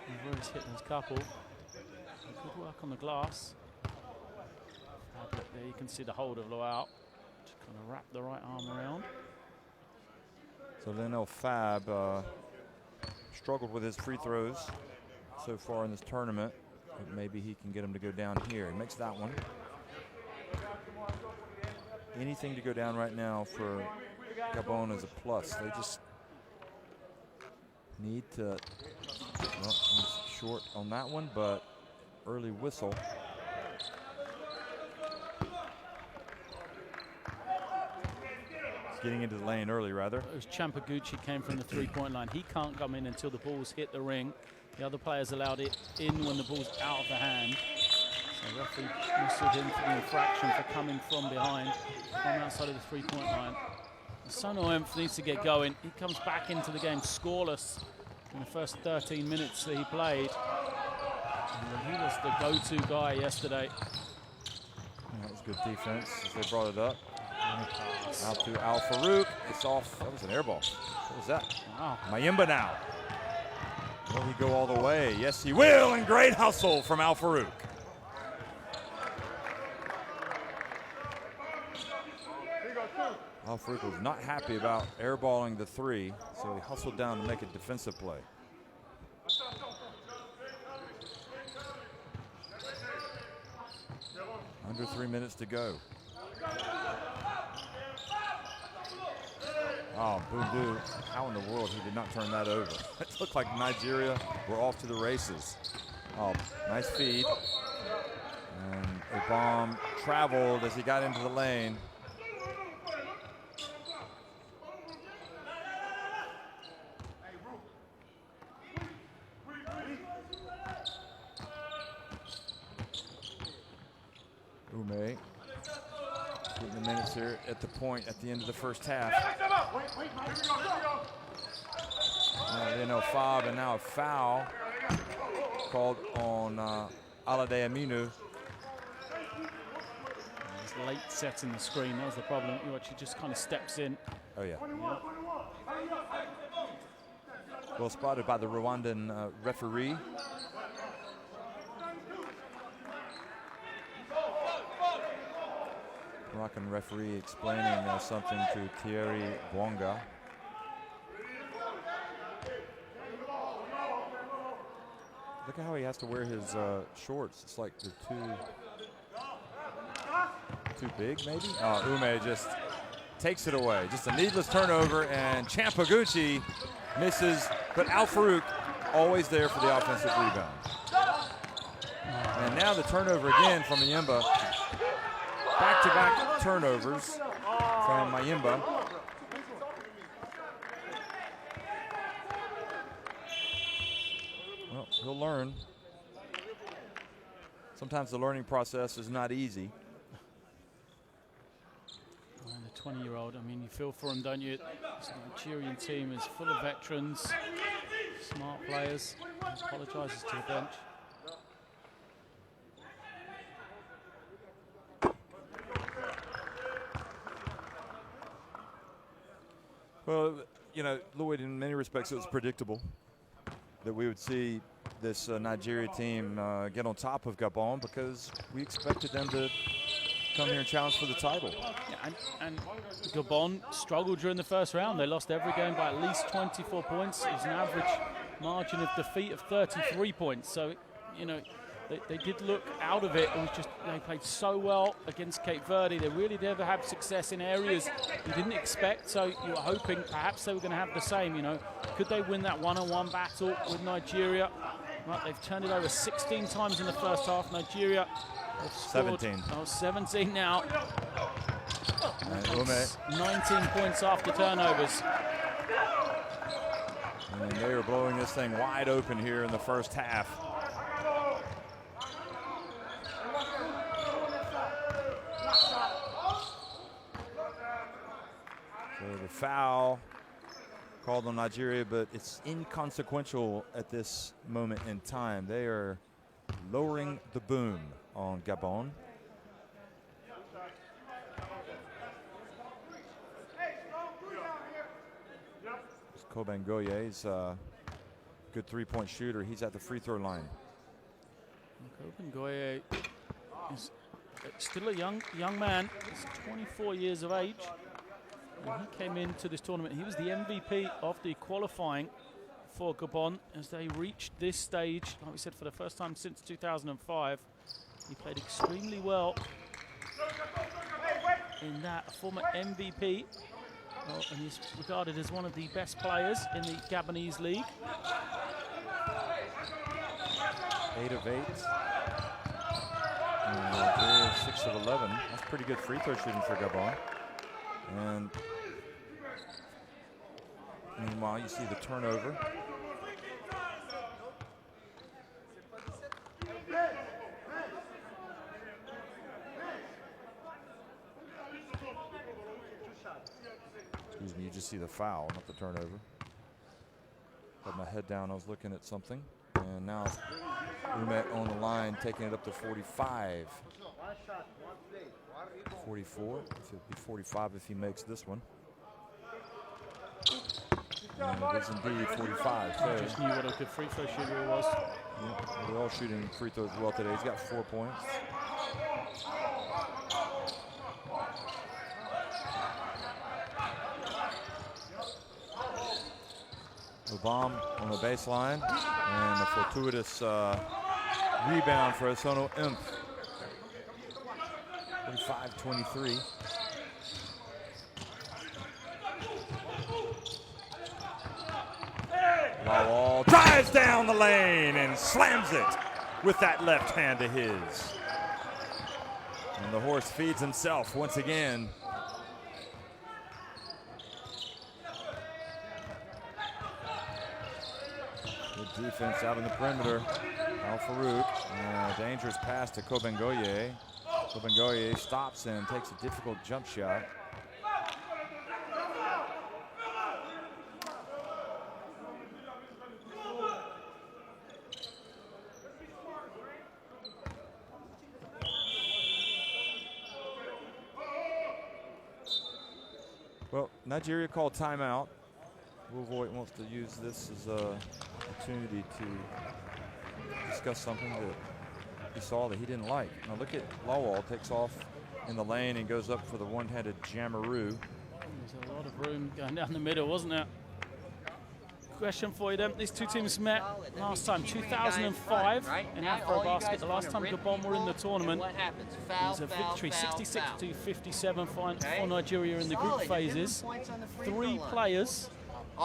And Roy's hit his couple. Good work on the glass. Fab look there, you can see the hold of Loal. Just kind of wrap the right arm around. So Lionel Fab struggled with his free throws so far in this tournament. But maybe he can get him to go down here. He makes that one. Anything to go down right now for Gabon is a plus. They just need to, well, he's short on that one, but early whistle. He's getting into the lane early, rather. It was Champaguchi came from the three-point line. He can't come in until the ball's hit the ring. The other players allowed it in when the ball's out of the hand. So the referee whistled him for the infraction for coming from behind, from outside of the three-point line. Sono-Emph needs to get going. He comes back into the game scoreless in the first 13 minutes that he played. And he was the go-to guy yesterday. That was good defense as they brought it up. Out to Al-Farouk. It's off. That was an air ball. What was that? Wow. Mayimba now. Will he go all the way? Yes, he will, and great hustle from Al-Farouk. Al-Farouk was not happy about airballing the 3, so he hustled down to make a defensive play. Under 3 minutes to go. Oh, Bundu, how in the world he did not turn that over? It looked like Nigeria were off to the races. Oh, nice feed. And a bomb traveled as he got into the lane. Ume, getting the minutes here at the point at the end of the first half. They know foul, and now a foul called on Alade Aminu. It's late setting the screen, that was the problem. You watch, he just kind of steps in. Oh, yeah. Well spotted by the Rwandan referee. Moroccan referee explaining something to Thierry Bwanga. Look at how he has to wear his shorts. It's like they're too big, maybe? Ume just takes it away. Just a needless turnover, and Champaguchi misses, but Al Farouk always there for the offensive rebound. And now the turnover again from Mayimba. Back-to-back turnovers from Mayimba. Well, he'll learn. Sometimes the learning process is not easy. And the 20-year-old, I mean, you feel for him, don't you? This Nigerian team is full of veterans, smart players. He apologises to the bench. Well, you know, Lloyd, in many respects, it was predictable that we would see this Nigeria team get on top of Gabon, because we expected them to come here and challenge for the title. Yeah, and Gabon struggled during the first round. They lost every game by at least 24 points. It was an average margin of defeat of 33 points. So, you know, they did look out of it. It was just, they played so well against Cape Verde. They really did have success in areas you didn't expect. So you were hoping perhaps they were going to have the same, you know. Could they win that one-on-one battle with Nigeria? Right, they've turned it over 16 times in the first half. Nigeria have scored 17. Oh, 17 now. And 19 points after turnovers. And they are blowing this thing wide open here in the first half. So the foul called on Nigeria, but it's inconsequential at this moment in time. They are lowering the boom on Gabon. Koban Goye is a good three-point shooter. He's at the free throw line. Koban Goye is still a young man. He's 24 years of age. When he came into this tournament, he was the MVP of the qualifying for Gabon as they reached this stage, like we said, for the first time since 2005. He played extremely well in that. A former MVP, and he's regarded as one of the best players in the Gabonese league. 8 of 8. And 6 of 11. That's pretty good free throw shooting for Gabon. And meanwhile, you see the turnover. Excuse me, you just see the foul, not the turnover. Had my head down, I was looking at something. And now Umet on the line, taking it up to 45. 44, it'll be 45 if he makes this one. And it is indeed 45. So Just knew what a good free throw shooter he was. yeah, they're all shooting free throws well today. He's got 4 points. Obama on the baseline, and a fortuitous rebound for Osono Imp. 45-23. Lawal drives down the lane and slams it with that left hand of his. And the horse feeds himself once again. Good defense out in the perimeter. Al-Farouk, dangerous pass to Kobengoye. Kobengoye stops and takes a difficult jump shot. Well, Nigeria called timeout. Wilvoit wants to use this as an opportunity to discuss something that he saw that he didn't like. Now look at Lawal, takes off in the lane and goes up for the one-handed Jamaroo. There's a lot of room going down the middle, wasn't there? Question for you then. These two teams met last time, 2005 in AfroBasket. The last time Gabon were in the tournament. It was a victory, 66-57 for Nigeria in the group phases. 3 players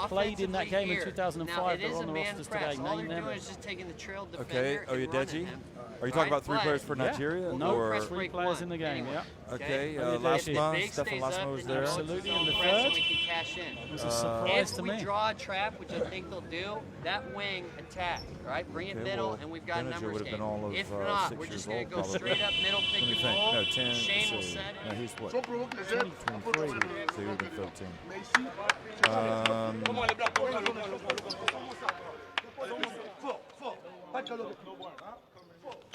played in that game in 2005 that are on the rosters today. Name them. Okay, Oyedeji. Are you talking about 3 players for Nigeria? No, or 3 players in the game, yeah. Okay, Lasma, Stefan Lasma was there. Absolutely, and the third was a surprise to me. If we draw a trap, which I think they'll do, that wing attack, right? Bring it middle, and we've got a numbers game. If not, we're just going to go straight up middle, pick and roll. No, 10. Shane will set it. No, he's what? 23, so he would be 13.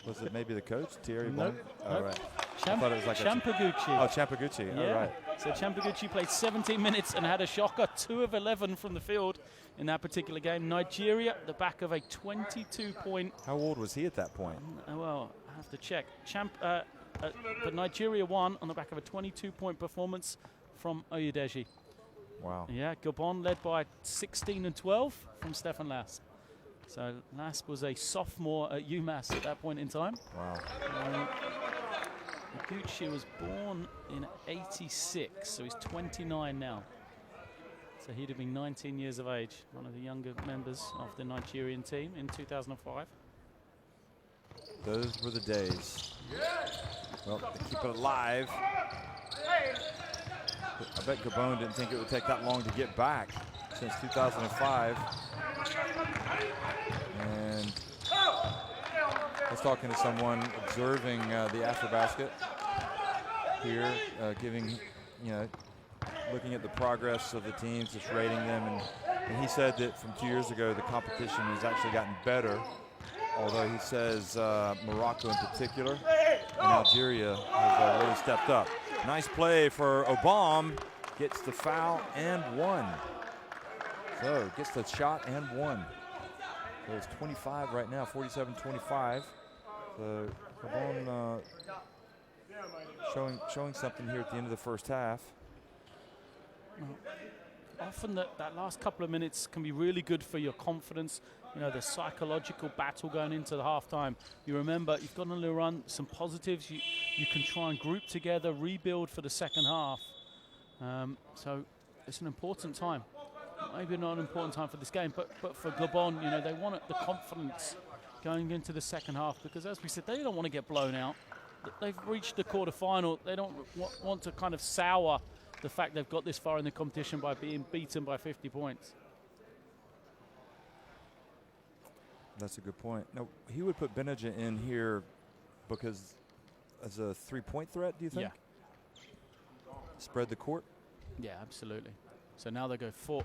Was it maybe the coach, Thierry? Nope. All right. Champaguchi. Oh, Champaguchi. Yeah. All right. So Champaguchi played 17 minutes and had a shocker, 2 of 11 from the field in that particular game. Nigeria, the back of a 22-point. How old was he at that point? Well, I have to check. But Nigeria won on the back of a 22-point performance from Oyedeji. Wow. Yeah, Gabon led by 16 and 12 from Stefan Lasp. So Lasp was a sophomore at UMass at that point in time. Wow. Gucci was born in '86, so he's 29 now. So he'd have been 19 years of age, one of the younger members of the Nigerian team in 2005. Those were the days. Well, to keep it alive. I bet Gabon didn't think it would take that long to get back since 2005. And I was talking to someone observing the AfroBasket here, looking at the progress of the teams, just rating them. And he said that from 2 years ago, the competition has actually gotten better. Although he says Morocco in particular and Algeria have really stepped up. Nice play for Obama, gets the foul and 1. So gets the shot and 1. So it's 25 right now, 47-25. So Gabon showing something here at the end of the first half. Often that last couple of minutes can be really good for your confidence. You know, the psychological battle going into the halftime. You remember you've got on the run, some positives. You can try and group together, rebuild for the second half. So it's an important time. Maybe not an important time for this game, but for Gabon, you know, they want the confidence going into the second half because, as we said, they don't want to get blown out. They've reached the quarterfinal. They don't want to kind of sour the fact they've got this far in the competition by being beaten by 50 points. That's a good point. No, he would put Benaja in here because as a 3-point threat, do you think? Yeah. Spread the court? Yeah, absolutely. So now they go for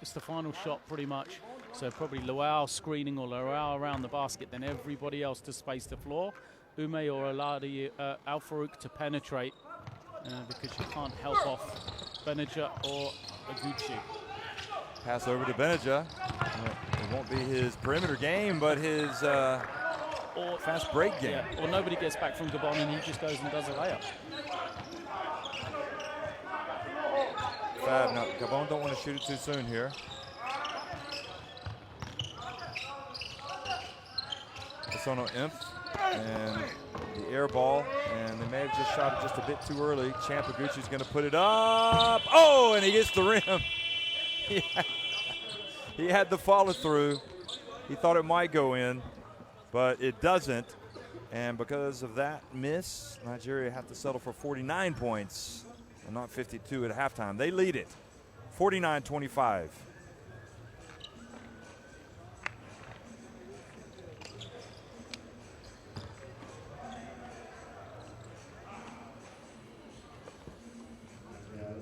it's the final shot pretty much. So probably Luau screening or Luau around the basket, then everybody else to space the floor. Ume or Al-Farouk to penetrate because you can't help off Benaja or Aguchi. Pass over to Benaja. It won't be his perimeter game, but his fast break game. Yeah, or nobody gets back from Gabon and he just goes and does a layup. Fab, now Gabon don't want to shoot it too soon here. Sono Imp and the air ball, and they may have just shot it just a bit too early. Champaguchi's going to put it up. Oh, and he gets the rim. He had the follow through. He thought it might go in, but it doesn't. And because of that miss, Nigeria have to settle for 49 points and not 52 at halftime. They lead it 49-25.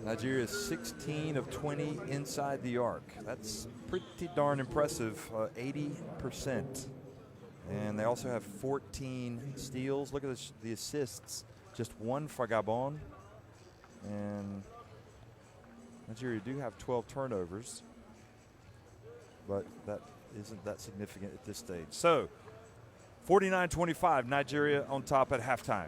Nigeria is 16 of 20 inside the arc. That's pretty darn impressive, 80%. And they also have 14 steals. Look at the assists, just one for Gabon. And Nigeria do have 12 turnovers, but that isn't that significant at this stage. So 49-25, Nigeria on top at halftime.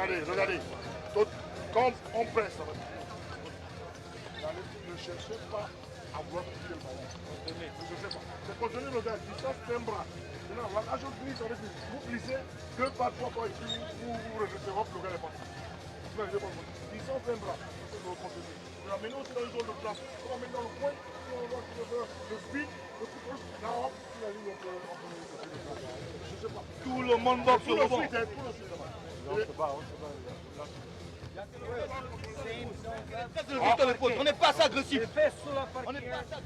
Regardez, regardez. Quand on presse, ça va. Ne cherchez pas à vouloir piquer le ballon. Ne cherchez pas. C'est continuer le gars, distance d'un bras. Maintenant, la chose glisse avec vous glissez 2 pas, 3 pas, et puis vous rejetez, hop, le gars est parti. Distance d'un bras. Vous l'amenez aussi dans une zone de flamme. On va mettre dans le coin, on va le speed, le football, là, hop, la ligne, on peut je sais pas. Tout le monde boxe Tout au le rebond. suite, tout le suite. On n'est pas assez agressif. On n'est pas ça.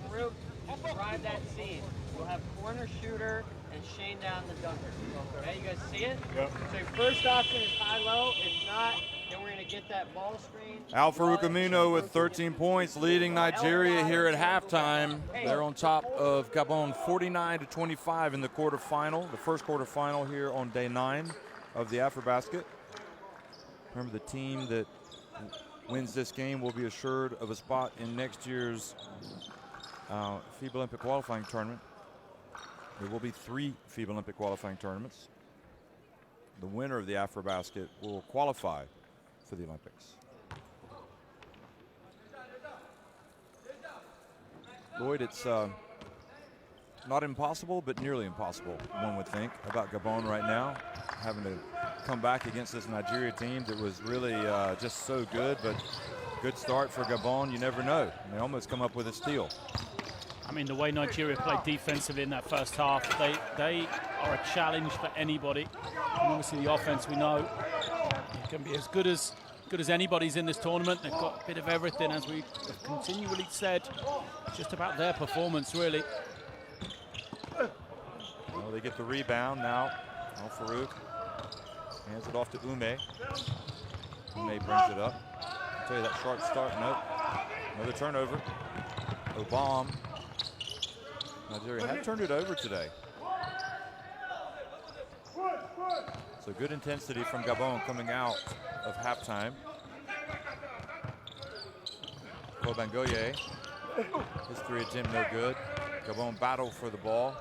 Drive that seam. We'll have corner shooter and Shane down the dunker. Okay, you guys see it? Yep. So your first option is high-low. If not, then we're going to get that ball screen. AfroBasket with 13 points, leading Nigeria here at halftime. They're on top of Gabon 49-25 in the quarterfinal, the first quarterfinal here on day 9 of the AfroBasket. Remember, the team that wins this game will be assured of a spot in next year's FIBA Olympic qualifying tournament. There will be 3 FIBA Olympic qualifying tournaments. The winner of the AfroBasket will qualify for the Olympics. Lloyd, it's not impossible, but nearly impossible, one would think, about Gabon right now, having to come back against this Nigeria team that was really just so good, but good start for Gabon. You never know. They almost come up with a steal. I mean, the way Nigeria played defensively in that first half, they are a challenge for anybody. And obviously the offense, we know, it can be as good as anybody's in this tournament. They've got a bit of everything, as we have continually said. It's just about their performance, really. Well, they get the rebound now. Al-Farouk hands it off to Ume. Ume brings it up. I'll tell you that sharp start. Nope. Another turnover. Obama. Nigeria had turned it over today. So good intensity from Gabon coming out of halftime. Kobangoye, his 3 attempt no good. Gabon battle for the ball.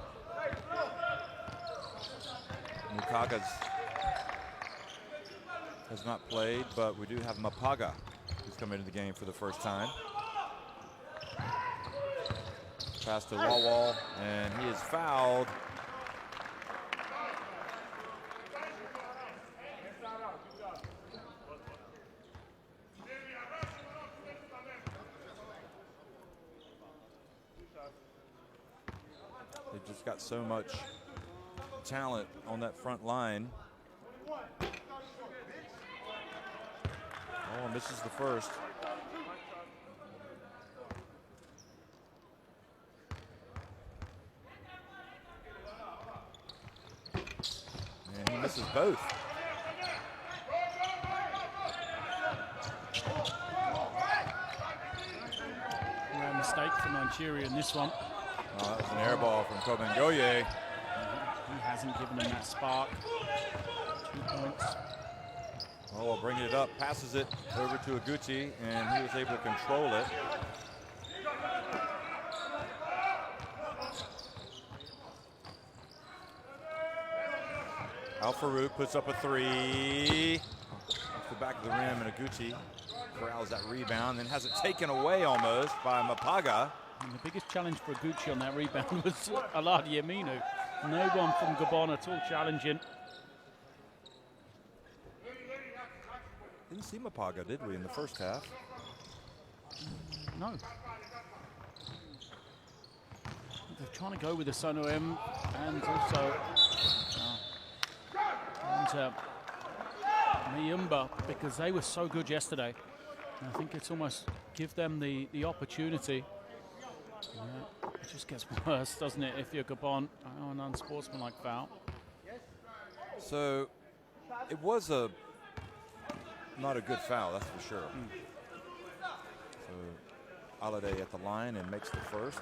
Mukaga has not played, but we do have Mapaga, who's come into the game for the first time. Pass to Wawal, and he is fouled. They've just got so much talent on that front line. Oh, misses the first. And he misses both. Rare mistake for Nigeria in this one. Oh, that was an air ball from Kobangoye. He hasn't given them that spark. 2 points. Oh, well, bringing it up, passes it over to Aguchi, and he was able to control it. Al-Farouk puts up a 3. Off the back of the rim, and Aguchi corrals that rebound, then has it taken away almost by Mapaga. And the biggest challenge for Aguchi on that rebound was Aladi Aminu. No one from Gabon at all challenging. Didn't see Mapaga, did we, in the first half? No. They're trying to go with the Sono M and also Miyumba, because they were so good yesterday. And I think it's almost give them the opportunity. It just gets worse, doesn't it, if you're Gabon? Oh, an unsportsmanlike foul. So it was not a good foul, that's for sure. So Alade at the line and makes the first.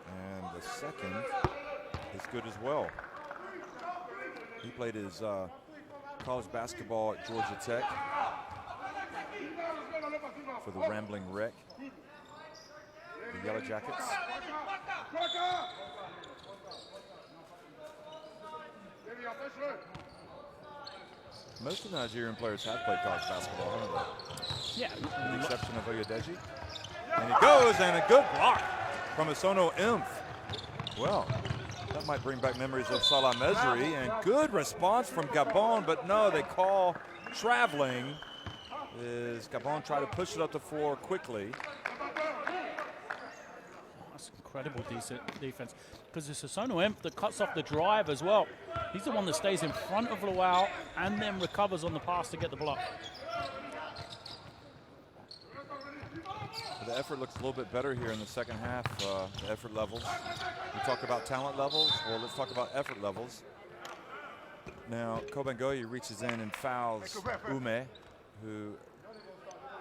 And the second is good as well. He played his college basketball at Georgia Tech for the Rambling Wreck, the Yellow Jackets. Most of the Nigerian players have played college basketball, haven't they? Yeah. With the exception of Oyedeji. And he goes, and a good block from Isono Imf. Well, that might bring back memories of Salah Mesri, and good response from Gabon, but no, they call traveling. Is Gabon try to push it up the floor quickly. That's incredible decent defense, because it's Isono Imf that cuts off the drive as well. He's the one that stays in front of Luau and then recovers on the pass to get the block. The effort looks a little bit better here in the second half, the effort levels. We talk about talent levels. Well, let's talk about effort levels. Now, Kobengoye reaches in and fouls Ume, who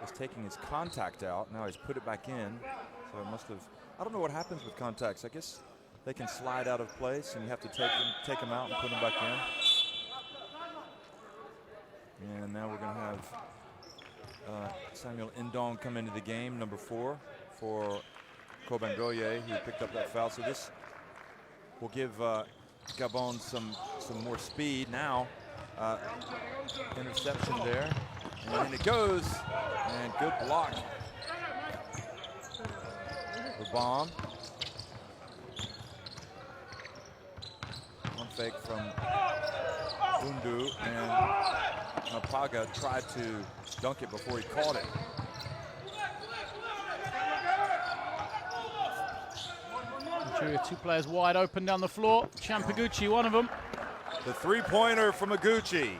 is taking his contact out. Now he's put it back in. So it must have, I don't know what happens with contacts. I guess they can slide out of place and you have to take them out and put them back in. And now we're going to have Samuel Indong come into the game, number 4 for Kobengoye, who picked up that foul. So this will give Gabon some more speed. Now, interception there, and it goes, and good block. The bomb. One fake from Bundu, and Mapaga tried to dunk it before he caught it. Nigeria, 2 players wide open down the floor. Champaguchi, one of them. The three-pointer from Aguchi.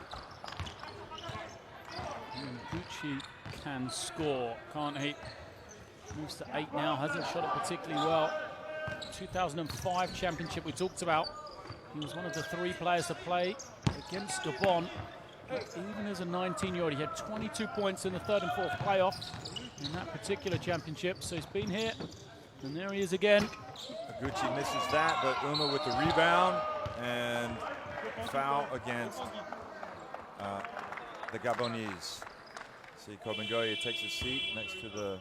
Aguchi can score, can't he? Moves to 8 now, hasn't shot it particularly well. 2005 championship we talked about. He was one of the 3 players to play against Gabon. Even as a 19-year-old, he had 22 points in the 3rd and 4th playoff in that particular championship. So he's been here, and there he is again. Aguchi misses that, but Uma with the rebound, and foul against the Gabonese. See, Kobengoye takes a seat next to the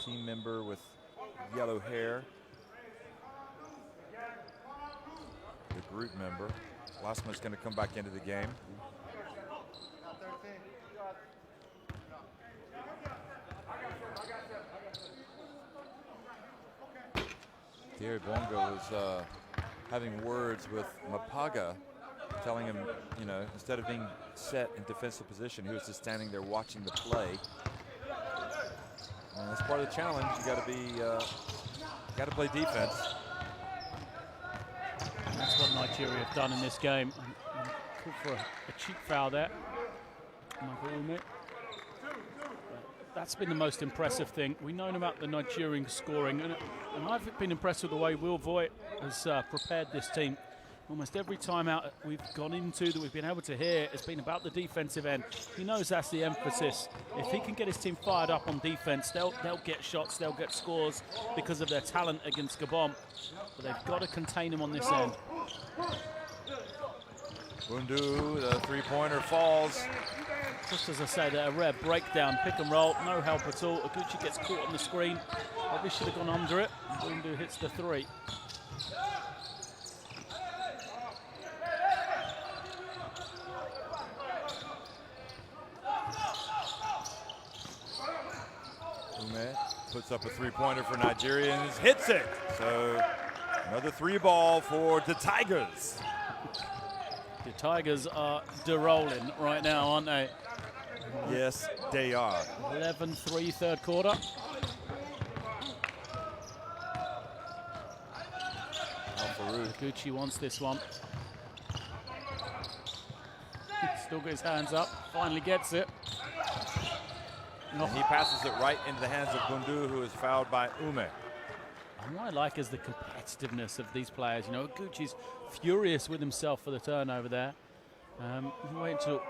team member with yellow hair. The group member. Lasma's going to come back into the game. Thierry Bongo was having words with Mapaga, telling him, you know, instead of being set in defensive position, he was just standing there watching the play. And that's part of the challenge. You got to play defense. And that's what Nigeria have done in this game. Called for a cheap foul there. That's been the most impressive thing. We've known about the Nigerian scoring, and I've been impressed with the way Will Voigt has prepared this team. Almost every time out we've gone into that we've been able to hear, it's been about the defensive end. He knows that's the emphasis. If he can get his team fired up on defense, they'll get shots, they'll get scores because of their talent against Gabon. But they've got to contain him on this end. Bundu, the three-pointer falls. Just as I say, a rare breakdown, pick and roll, no help at all. Aguchi gets caught on the screen. Probably should have gone under it. Bundu hits the 3. Ume puts up a three-pointer for Nigeria and hits it. So another 3-ball for the Tigers. The Tigers are de-rolling right now, aren't they? Yes, they are. 11-3 third quarter. Aguchi wants this one. Still got his hands up, finally gets it. And he passes it right into the hands of Bundu, who is fouled by Ume. And what I like is the competitiveness of these players. You know, Aguchi's furious with himself for the turnover there. You wait until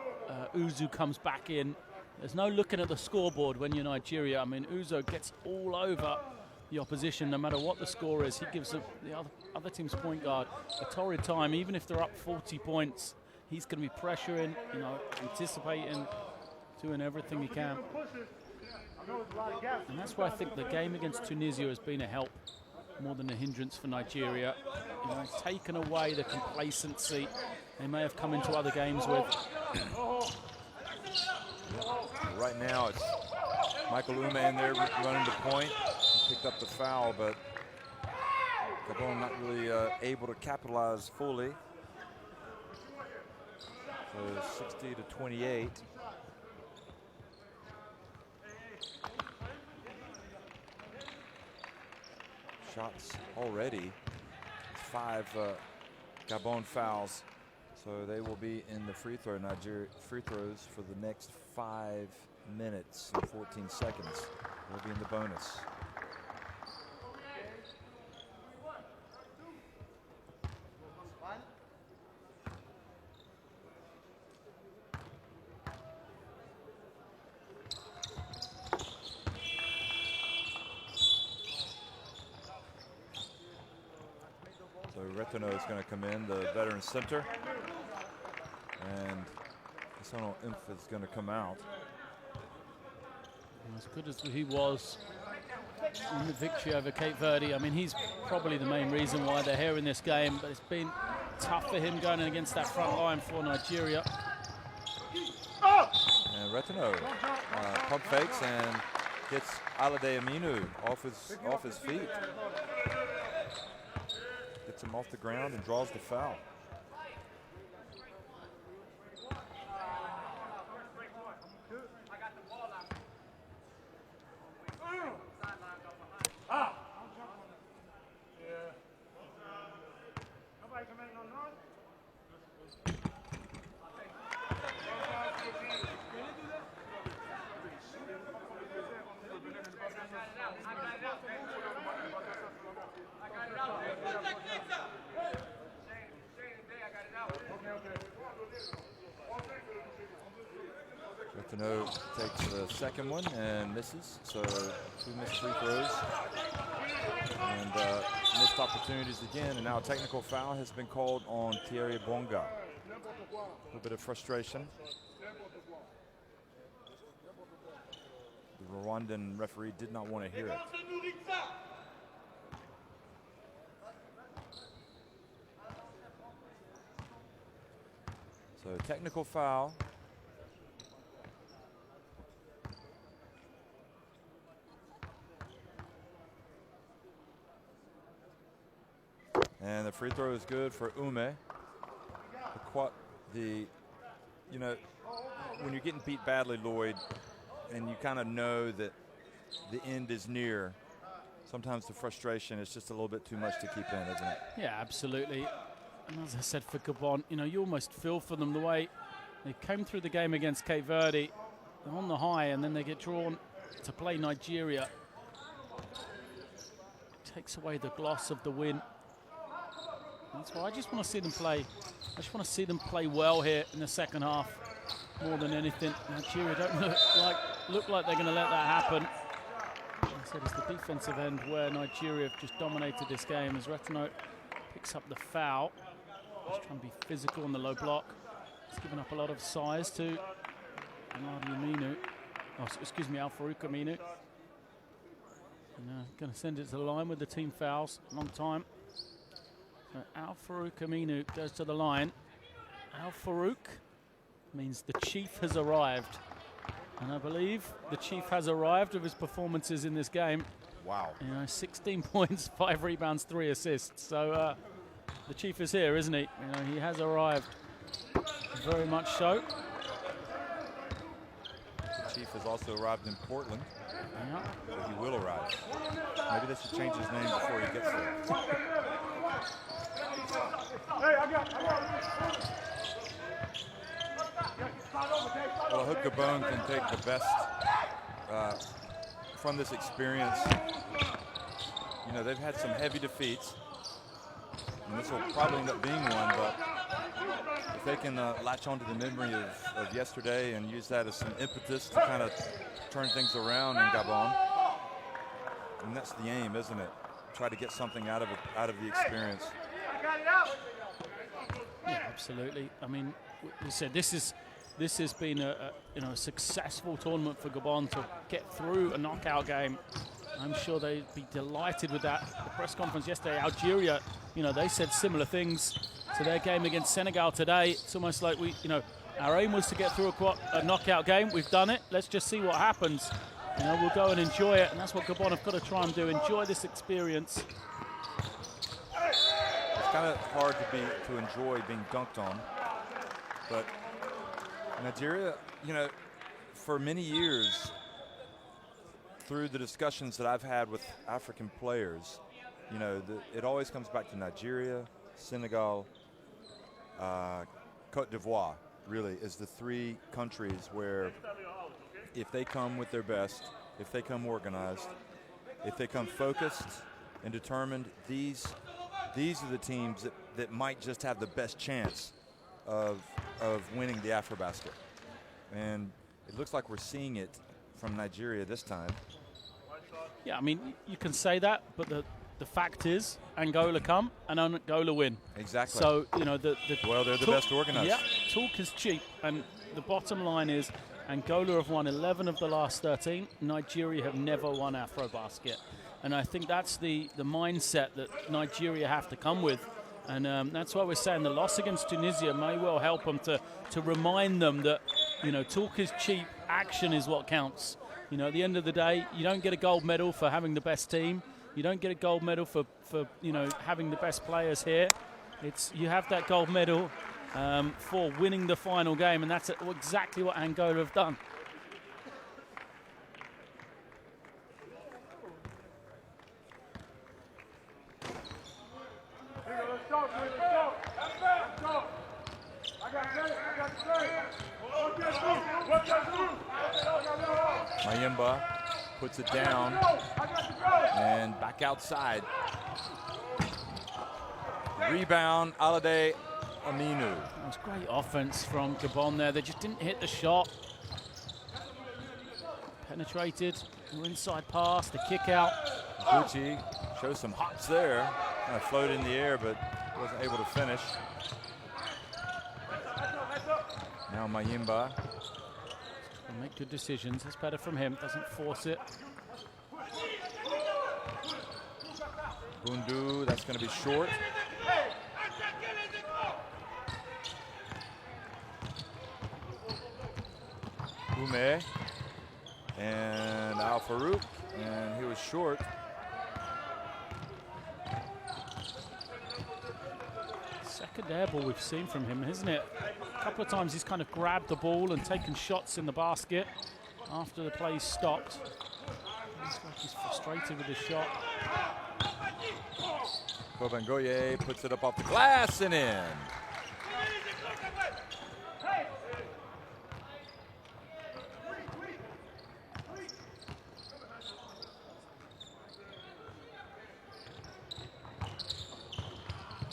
Uzu comes back in. There's no looking at the scoreboard when you're Nigeria. I mean, Uzo gets all over the opposition, no matter what the score is. He gives the other team's point guard a torrid time, even if they're up 40 points. He's going to be pressuring, you know, anticipating, doing everything he can. And that's why I think the game against Tunisia has been a help more than a hindrance for Nigeria. You know, it's taken away the complacency they may have come into other games with. Right now it's Michael Ume in there running the point. He picked up the foul, but Gabon not really able to capitalize fully. So 60-28. Shots already. 5 Gabon fouls. So they will be in the Nigeria free throws for the next 5 minutes and 14 seconds. They'll be in the bonus. So Retino is going to come in, the veteran center. And Sono Imf is going to come out. As good as he was in the victory over Cape Verde, I mean, he's probably the main reason why they're here in this game, but it's been tough for him going against that front line for Nigeria. And Retino pump fakes and gets Alade Aminu off his feet. Gets him off the ground and draws the foul. Retino takes the second one and misses, so 2 missed free throws and missed opportunities again, and now a technical foul has been called on Thierry Bonga. A little bit of frustration. The Rwandan referee did not want to hear it. So technical foul. And the free throw is good for Ume. You know, when you're getting beat badly, Lloyd, and you kind of know that the end is near, sometimes the frustration is just a little bit too much to keep in, isn't it? Yeah, absolutely. And as I said, for Gabon, you know, you almost feel for them the way they came through the game against Cape Verde. They're on the high, and then they get drawn to play Nigeria. It takes away the gloss of the win. That's why I just want to see them play. I just want to see them play well here in the second half more than anything. Nigeria don't look like they're going to let that happen. As I said, it's the defensive end where Nigeria have just dominated this game as Retino picks up the foul. He's trying to be physical on the low block. He's given up a lot of size to Al-Farouk Aminu. Going to send it to the line with the team fouls. Long time. So Al-Farouk Aminu goes to the line. Al-Farouk means the chief has arrived. And I believe the chief has arrived with his performances in this game. Wow. 16 points, 5 rebounds, 3 assists. So the chief is here, isn't he? He has arrived. Very much so. The chief has also arrived in Portland. Yeah. But he will arrive. Maybe they should change his name before he gets there. Well, I hope Gabon can take the best from this experience. They've had some heavy defeats, and this will probably end up being one, but if they can latch onto the memory of yesterday and use that as some impetus to kind of turn things around in Gabon, and that's the aim, isn't it? Try to get something out of the experience. Yeah, absolutely. I mean, we said this has been a successful tournament for Gabon to get through a knockout game. I'm sure they'd be delighted with that. The press conference yesterday, Algeria, they said similar things. to their game against Senegal today. It's almost like our aim was to get through a knockout game. We've done it. Let's just see what happens. We'll go and enjoy it, and that's what Gabon have got to try and do. Enjoy this experience. It's kind of hard to enjoy being dunked on, but Nigeria, for many years, through the discussions that I've had with African players, it always comes back to Nigeria, Senegal, Cote d'Ivoire, really, is the three countries where if they come with their best, if they come organized, if they come focused and determined, these are the teams that might just have the best chance of winning the AfroBasket. And it looks like we're seeing it from Nigeria this time. Yeah, I mean, you can say that, but the fact is, Angola come and Angola win. Exactly. So, well, they're the best organized. Yeah, talk is cheap. And the bottom line is, Angola have won 11 of the last 13. Nigeria have never won AfroBasket. And I think that's the mindset that Nigeria have to come with. And that's why we're saying the loss against Tunisia may well help them to remind them that, talk is cheap, action is what counts. At the end of the day, you don't get a gold medal for having the best team. You don't get a gold medal for having the best players here. You have that gold medal for winning the final game, and that's exactly what Angola have done. Mayimba puts it down and back outside. Rebound, Alade Aminu. That was great offense from Gabon there. They just didn't hit the shot. Penetrated, inside pass, the kick out. Gucci shows some hops there. Kind of floated in the air, but wasn't able to finish. Now Mayimba. Make good decisions. That's better from him. Doesn't force it. Bundu, that's going to be short. Ume and Al Farouk, and he was short. Second air ball we've seen from him, isn't it? A couple of times he's kind of grabbed the ball and taken shots in the basket after the play stopped. Looks like he's frustrated with his shot. Kobangoye puts it up off the glass and in.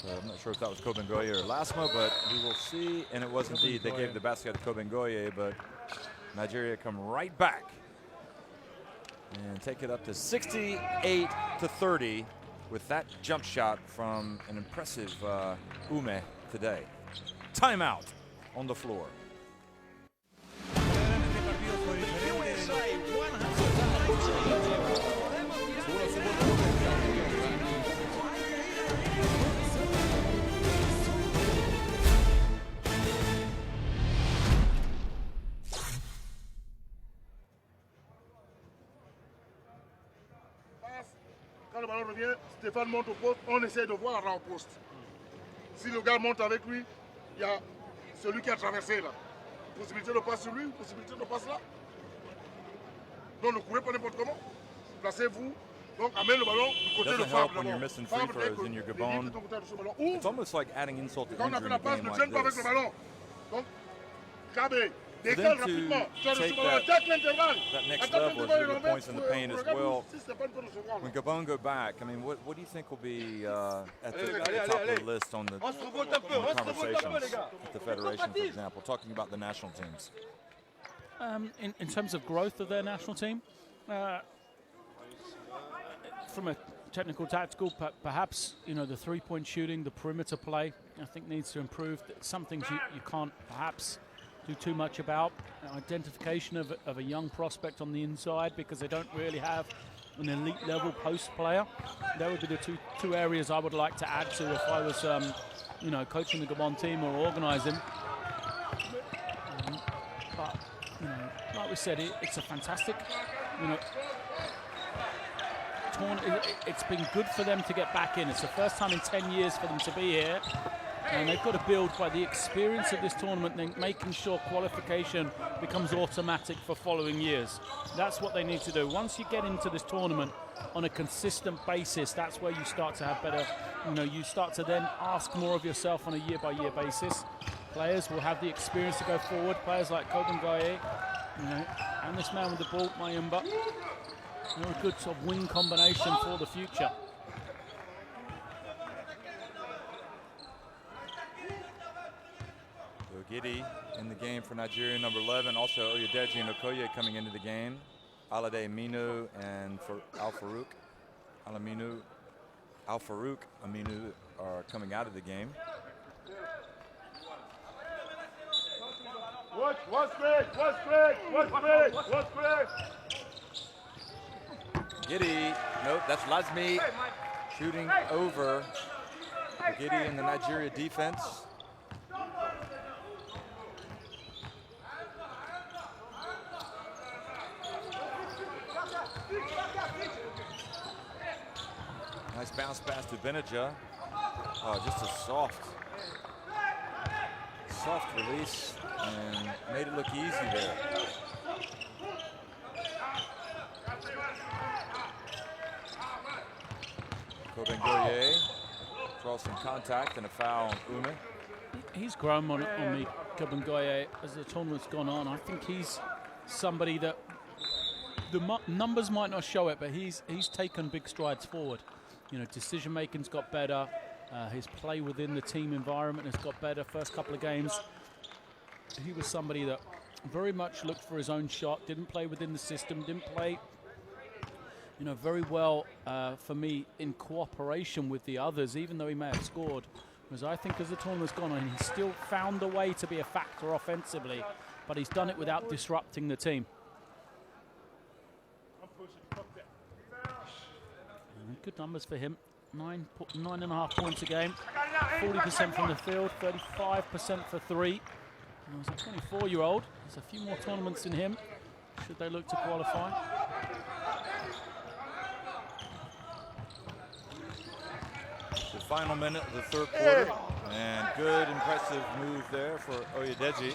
I'm not sure if that was Kobangoye or Lasma, but we will see. And it was indeed. They gave the basket to Kobangoye, but Nigeria come right back and take it up to 68-30 with that jump shot from an impressive Ume today. Timeout on the floor. Quand le ballon revient, Stéphane monte au poste, on essaie de voir là au poste. Si le gars monte avec lui, il y a celui qui a traversé là. Possibilité de passe sur lui, possibilité de passe là. Donc ne courez pas n'importe comment. Placez-vous. Donc amène le ballon du côté de Doesn't Fabre. help when you're missing free throws in your Gabon. It's almost like adding insult to Quand on a fait injury in la a passe, game ne like tienne pas avec this. le ballon. Donc, Kabé, For décale them to rapidement. take that next level is really the points in the paint as well. When Gabon go back, I mean, what do you think will be at the top of the list on the conversations with the federation, for example, talking about the national teams? In terms of growth of their national team, from a technical, tactical, perhaps the three-point shooting, the perimeter play, I think needs to improve. Some things you can't perhaps do too much about. Identification of a young prospect on the inside, because they don't really have an elite level post player. That would be the two areas I would like to add to if I was, you know, coaching the Gabon team or organising. But you know, like we said, it's a fantastic, you know, it's been good for them to get back in. It's the first time in 10 years for them to be here. And they've got to build by the experience of this tournament, then making sure qualification becomes automatic for following years. That's what they need to do. Once you get into this tournament on a consistent basis, that's where you start to have better, you know, you start to then ask more of yourself on a year-by-year basis. Players will have the experience to go forward. Players like Kobangaye, you know, and this man with the ball, Mayumba. You know, a good sort of wing combination for the future. Giddy in the game for Nigeria, number 11. Also Oyedeji and Okoye coming into the game. Alade Aminu and Al Farouk Aminu are coming out of the game. What's great? Giddy, nope, that's Lazmi shooting over Giddy in the Nigeria defense. Nice bounce pass to Benadja. Oh, just a soft release and made it look easy there. Kobangoye draws some contact and a foul on Ume. He's grown on me, Kobangoye, as the tournament's gone on. I think he's somebody that the numbers might not show it, but he's taken big strides forward. You know, decision making's got better. His play within the team environment has got better. First couple of games, he was somebody that very much looked for his own shot, didn't play within the system, didn't play, you know, very well for me in cooperation with the others, even though he may have scored. Because I think as the tournament's gone on, he's still found a way to be a factor offensively, but he's done it without disrupting the team. Good numbers for him. 9.5 points a game, 40% from the field, 35% for three. And as a 24-year-old, there's a few more tournaments in him, should they look to qualify. The final minute of the third quarter, and good, impressive move there for Oyedeji.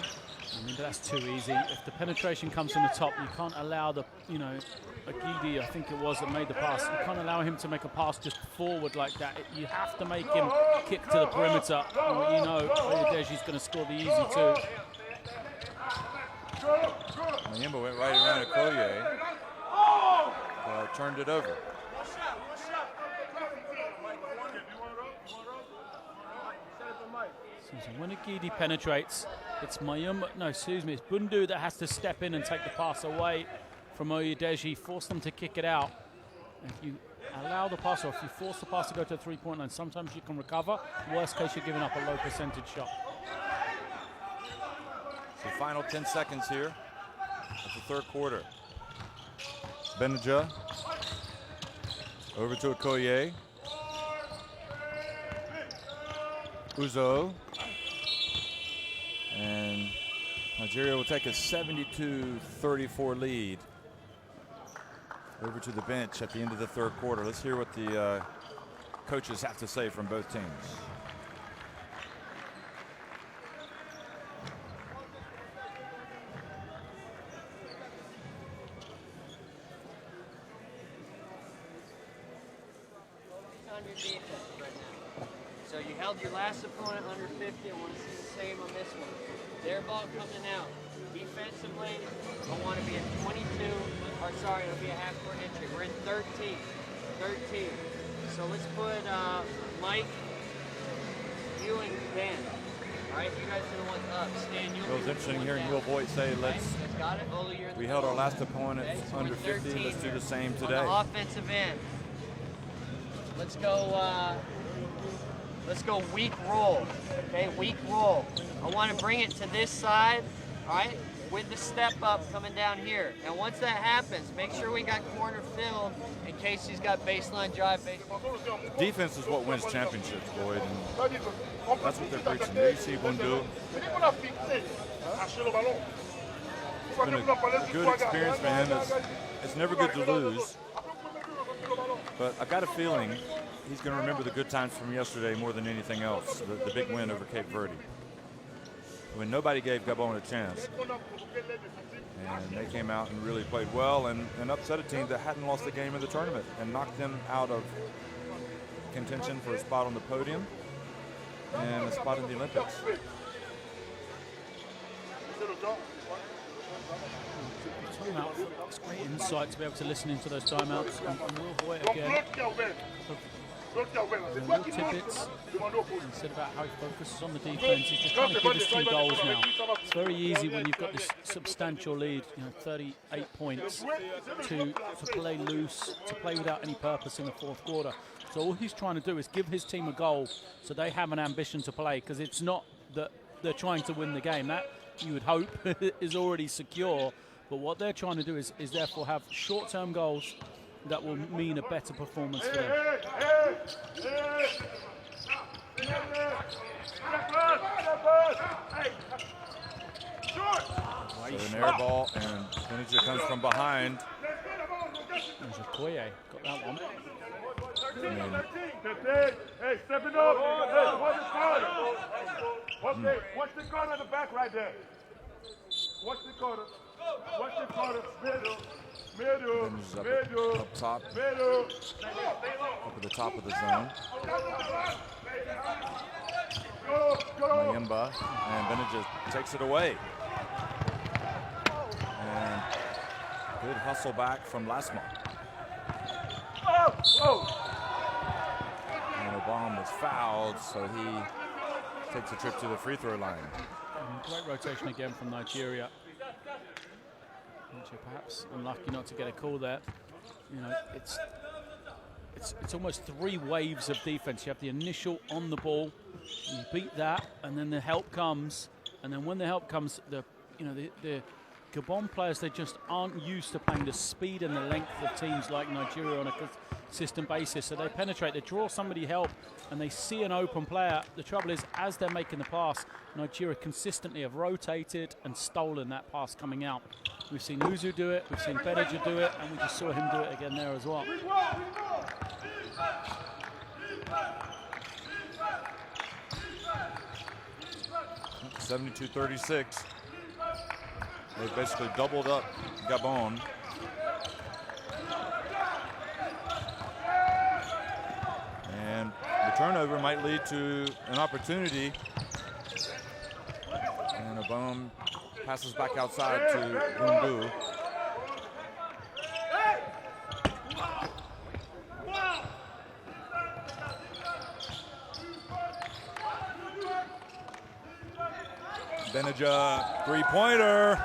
I mean, that's too easy. If the penetration comes from the top, you can't allow the, you know, Agidi, I think it was, that made the pass. You can't allow him to make a pass just forward like that. You have to make him kick to the perimeter. And you know, Oyedeji's going to score the easy two. Mayumba went right around Okoye, turned it over. So when Agidi penetrates, it's Mayumba, no, excuse me, it's Bundu that has to step in and take the pass away from Oyedeji, force them to kick it out. If you allow the pass, or if you force the pass to go to the three-point line, sometimes you can recover. Worst case, you're giving up a low percentage shot. So final 10 seconds here of the third quarter. Benadja over to Okoye. Uzo. And Nigeria will take a 72-34 lead. Over to the bench at the end of the third quarter. Let's hear what the coaches have to say from both teams. On your defense right now. So you held your last opponent under 50. I want to see the same on this one. Their ball coming out. Defensively, I want to be at 22, or sorry, it'll be a half-court entry. We're in 13. So let's put Mike, you, and Ben. All right, you guys are the ones up. Stan, you'll It was interesting hearing Will Voigt say, let's. Got it. Olu, you're we held our last opponent under 50. Let's do the same today. On the offensive end. Let's go. Let's go weak roll. Okay, weak roll. I want to bring it to this side. All right, with the step up coming down here. And once that happens, make sure we got corner filled in case he's got baseline drive. Defense is what wins championships, Boyd, and that's what they're preaching. You see Bundu. It's been a good experience for him. It's never good to lose, but I got a feeling he's going to remember the good times from yesterday more than anything else, the big win over Cape Verde, when nobody gave Gabon a chance. And they came out and really played well and upset a team that hadn't lost a game in the tournament and knocked them out of contention for a spot on the podium and a spot in the Olympics. It's great insight to be able to listen into those timeouts. And Will Hoyt again. Will Tippett's, instead about how he focuses on the defense, he's just trying to give his team goals now. It's very easy when you've got this substantial lead, 38 points, to play loose, to play without any purpose in the fourth quarter. So all he's trying to do is give his team a goal so they have an ambition to play, because it's not that they're trying to win the game. That, you would hope, is already secure. But what they're trying to do is therefore have short-term goals that will mean a better performance for them. So an air ball, and Benja comes from behind. There's Okoye, got that one. Hey, step it up. Hey, watch the corner at the back right there. Watch the corner. Watch the corner. Middle. Up top. Up at the top of the zone. Mayimba, and Benja takes it away. And good hustle back from Lasma. And Obama was fouled, so he takes a trip to the free throw line. Great rotation again from Nigeria. Perhaps unlucky not to get a call there. It's almost three waves of defense. You have the initial on the ball, you beat that, and then the help comes. And then when the help comes, the Gabon players, they just aren't used to playing the speed and the length of teams like Nigeria on a consistent basis. So they penetrate, they draw somebody help, and they see an open player. The trouble is, as they're making the pass, Nigeria consistently have rotated and stolen that pass coming out. We've seen Uzu do it, we've seen Benja do it, and we just saw him do it again there as well. 72-36. They basically doubled up Gabon. And the turnover might lead to an opportunity. And Gabon passes back outside to Bundu. Benja, three-pointer.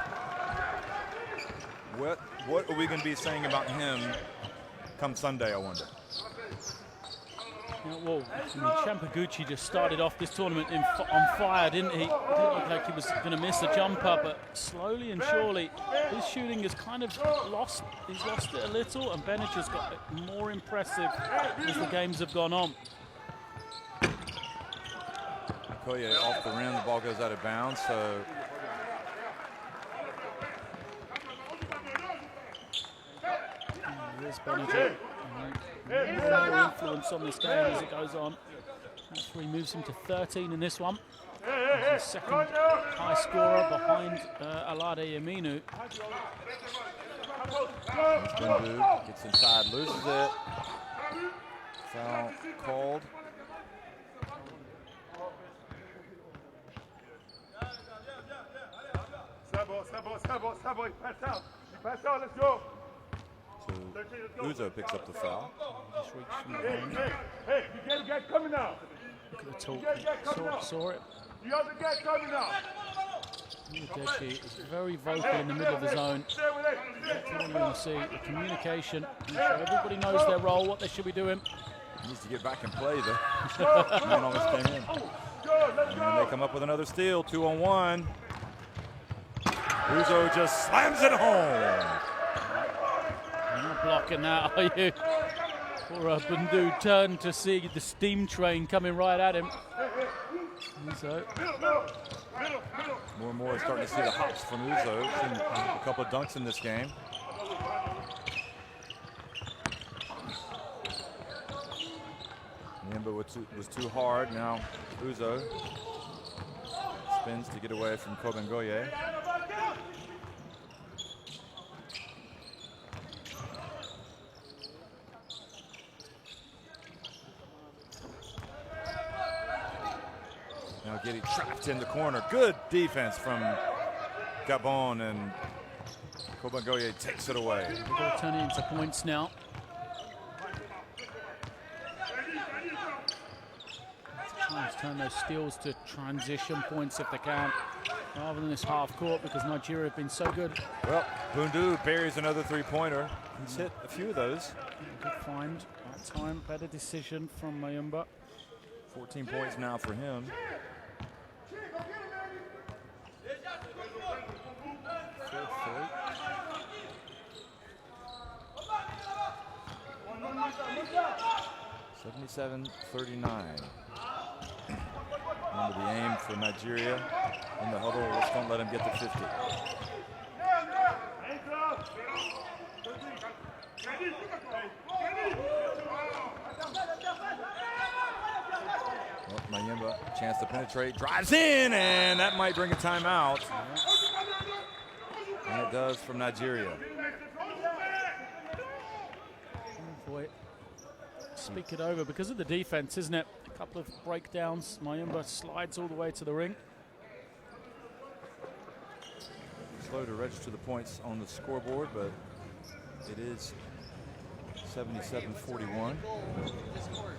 What are we going to be saying about him come Sunday, I wonder? Well, Champaguchi just started off this tournament on fire, didn't he? It didn't look like he was going to miss a jumper, but slowly and surely his shooting has kind of lost. He's lost it a little, and Benja has got more impressive as the games have gone on. Okoye off the rim, the ball goes out of bounds, so here's Benja. More influence on this game as it goes on. That's where he moves him to 13 in this one. He's the second high scorer behind Alade Yaminu. Bundu gets inside, loses it. Foul called. Pass out, let's go. So Uzo picks up the foul. Hey, you get a guy coming now. Look at the talk. Saw it. You have the guy coming now. Udechi is very vocal in the middle of the zone. That's what you want to see. The communication. Everybody knows their role, what they should be doing. He needs to get back and play. The man almost came in. And they come up with another steal, 2-on-1. Uzo just slams it home. You're not blocking that, are you? Poor Bundu turned to see the steam train coming right at him. Uzo. More and more starting to see the hops from Uzo. Seen a couple of dunks in this game. Niemba was too hard. Now Uzo spins to get away from Kobengoye. Now getting trapped in the corner. Good defense from Gabon, and Kobengoye takes it away. They've got to turn it into points now. Trying to turn those steals to transition points if they can, rather than this half court, because Nigeria have been so good. Well, Bundu buries another three-pointer. He's hit a few of those. Good find that time. Better decision from Mayumba. 14 points now for him. $77-39. Remember the aim for Nigeria in the huddle. Let's don't let him get to 50. Well, Mayumba, chance to penetrate, drives in, and that might bring a timeout. And it does from Nigeria. Oh boy. Speak it over because of the defense, isn't it? A couple of breakdowns. Mayumba slides all the way to the ring. Slow to register the points on the scoreboard, but it is 77-41. This quarter.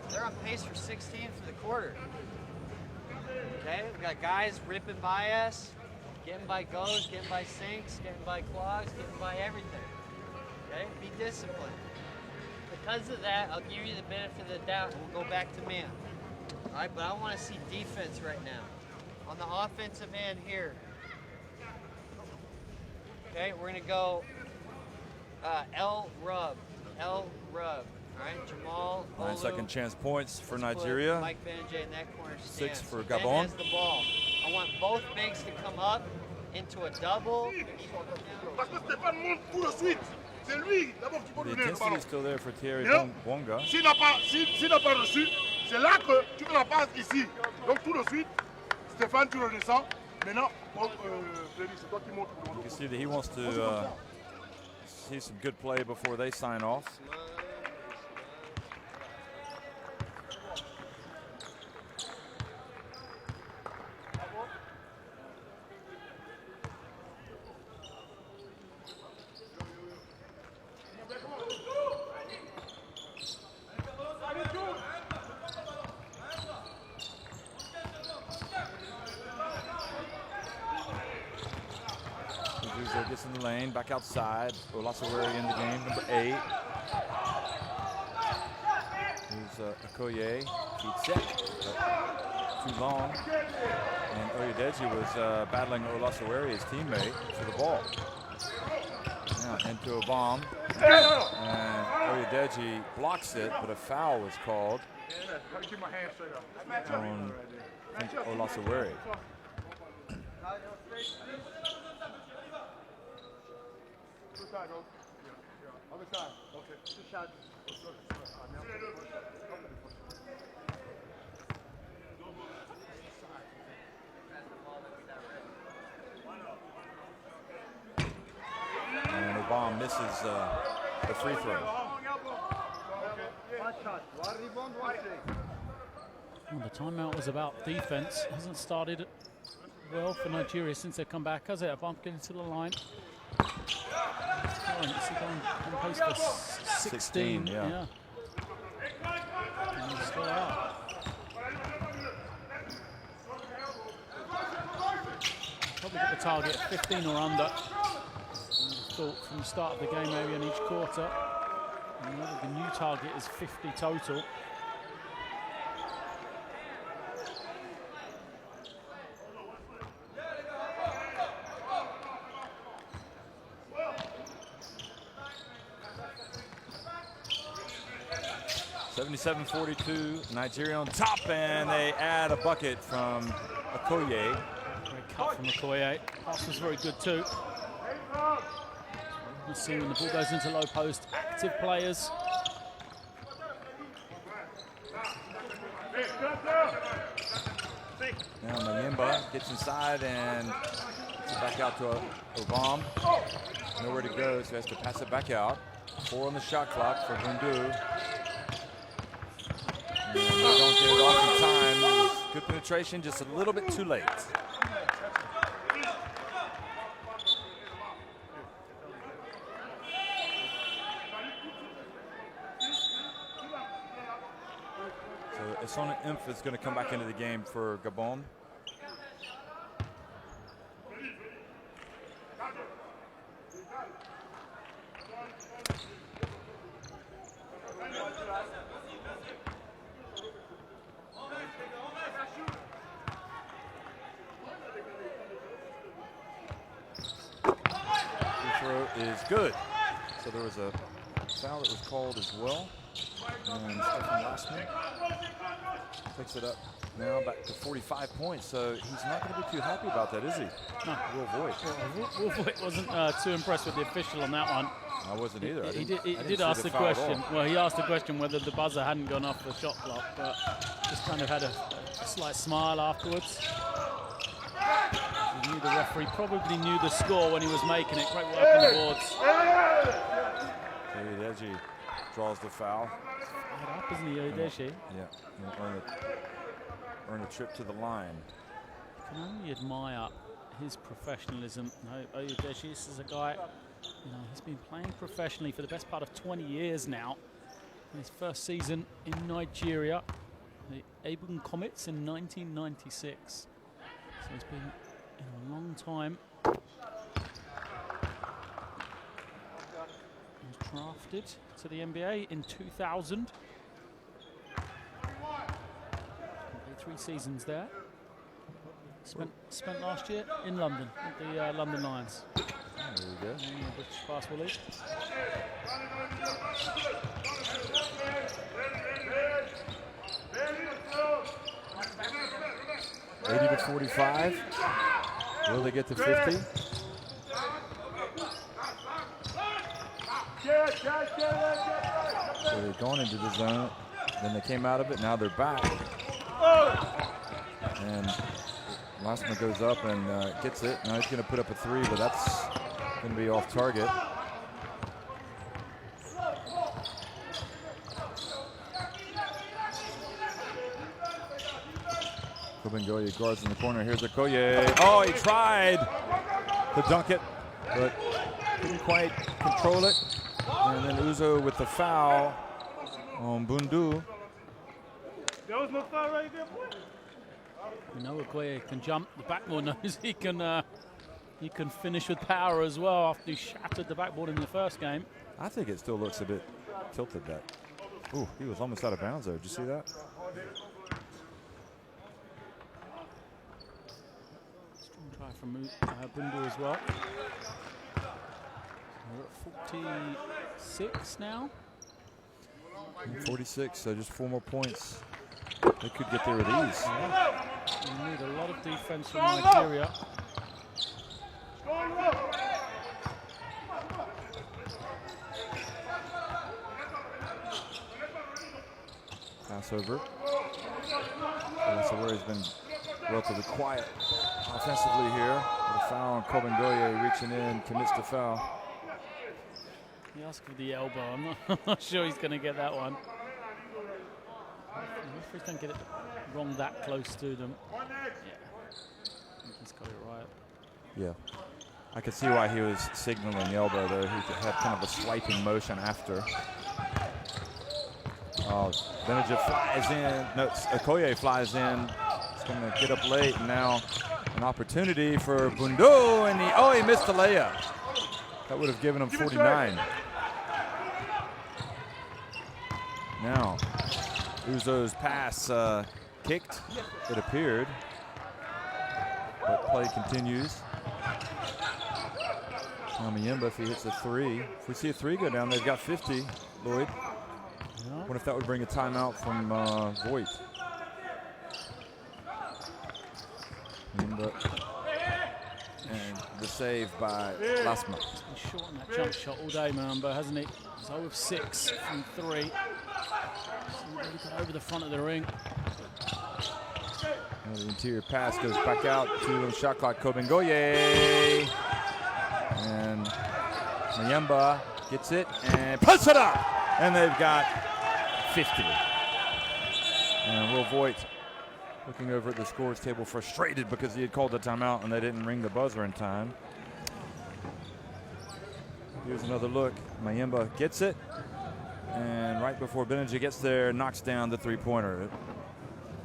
They're on pace for 16 for the quarter. Okay, we've got guys ripping by us, getting by goes, getting by sinks, getting by clogs, getting by everything. Okay, be disciplined. Because of that, I'll give you the benefit of the doubt and we'll go back to man. All right, but I want to see defense right now. On the offensive end here. Okay, we're going to go L rub. All right, Jamal. 9-second chance points for Let's Nigeria. put Mike Benjay in that corner stand. 6 for Ben Gabon. has the ball. I want both bigs to come up into a double. Parce que Stéphane monte tout de suite. C'est lui d'abord qui peut The donner le intensity ballon. is still there for Thierry Yeah. Bonga. S'il n'a pas reçu, c'est là que tu fais la passe ici. Donc tout de suite, Stéphane, tu le descends. Maintenant, Freddy, c'est toi qui montes. You can see that he wants to see some good play before they sign off. Uzo gets in the lane, back outside. Olasawari in the game, number 8. Here's Okoye, keeps it, too long. And Oyedeji was battling Olasawari, his teammate, for the ball. Now into a bomb, and Oyedeji blocks it, but a foul was called on Olasawari. And Obama misses the free throw. Well, the timeout was about defense. Hasn't started well for Nigeria since they've come back, has it? A bump getting to the line. It's on pace for 16. Yeah. And he's still out. Probably got the target 15 or under. Thought from the start of the game, maybe in each quarter. And the new target is 50 total. 77-42, Nigeria on top, and they add a bucket from Okoye. Great cut from Okoye. Pass was very good too. We'll see when the ball goes into low post, active players. Now Mayimba gets inside and gets it back out to Obam. Nowhere to go, so he has to pass it back out. 4 on the shot clock for Bundu. And they don't get it off in time. Good penetration, just a little bit too late. So Esona Imf is going to come back into the game for Gabon. Is good. So there was a foul that was called as well. And Stephen Lastman picks it up now back to 45 points. So he's not going to be too happy about that, is he? No. Will Voigt. Will Voigt wasn't too impressed with the official on that one. I wasn't either. He did ask the question. Well, he asked the question whether the buzzer hadn't gone off the shot clock, but just kind of had a slight smile afterwards. He knew the referee probably knew the score when he was making it. Great work on the boards. Oyedeji draws the foul. Head up, isn't he, Oyedeji? Yeah, earn a trip to the line. I can only admire his professionalism. Oyedeji, this is a guy, he's been playing professionally for the best part of 20 years now. In his first season in Nigeria, the Ebon Comets in 1996. So he's been a long time. He was drafted to the NBA in 2000. Played 3 seasons there. Spent last year in London at the London Lions. There we go. In the British Basketball League. 80-45. Will they get to 50? So they've gone into the zone, then they came out of it, now they're back. And Lasma goes up and gets it. Now he's going to put up a 3, but that's going to be off target. Kobengoye guards in the corner. Here's Okoye. Oh, he tried to dunk it, but couldn't quite control it. And then Uzo with the foul on Bundu. There was no foul right there, boy. We know Okoye can jump. The backboard knows he can finish with power as well after he shattered the backboard in the first game. I think it still looks a bit tilted. That. Ooh, he was almost out of bounds there. Did you see that? Strong try from Bundu as well. We're at 46 now. 46, so just 4 more points. They could get there with ease. Yeah. We need a lot of defense from Nigeria. Pass over. Where's been relatively quiet offensively here. With a foul on Kobengoye reaching in, commits the foul. He asked for the elbow. I'm not sure he's going to get that one. The referees don't get it wrong that close to them. Yeah, I think he's got it right. Yeah. I could see why he was signaling elbow there. He had kind of a swiping motion after. Oh, Benajah flies in. No, Okoye flies in. He's going to get up late, and now an opportunity for Bundu, and he missed the layup. That would have given him 49. Now, Uzo's pass kicked, it appeared. But play continues. Mayimba, if he hits a 3. If we see a 3 go down, they've got 50, Lloyd. Yeah. Wonder if that would bring a timeout from Voigt. And the save by Lasma. He's been short on that jump shot all day, Mayamba, hasn't he? He's 0 of 6 from 3. He's really got over the front of the ring. And the interior pass goes back out to the shot clock. Kobengoye. And Mayamba gets it and puts it up. And they've got 50. And Will Voigt looking over at the scores table, frustrated because he had called the timeout and they didn't ring the buzzer in time. Here's another look. Mayamba gets it. And right before Benninger gets there, knocks down the three-pointer.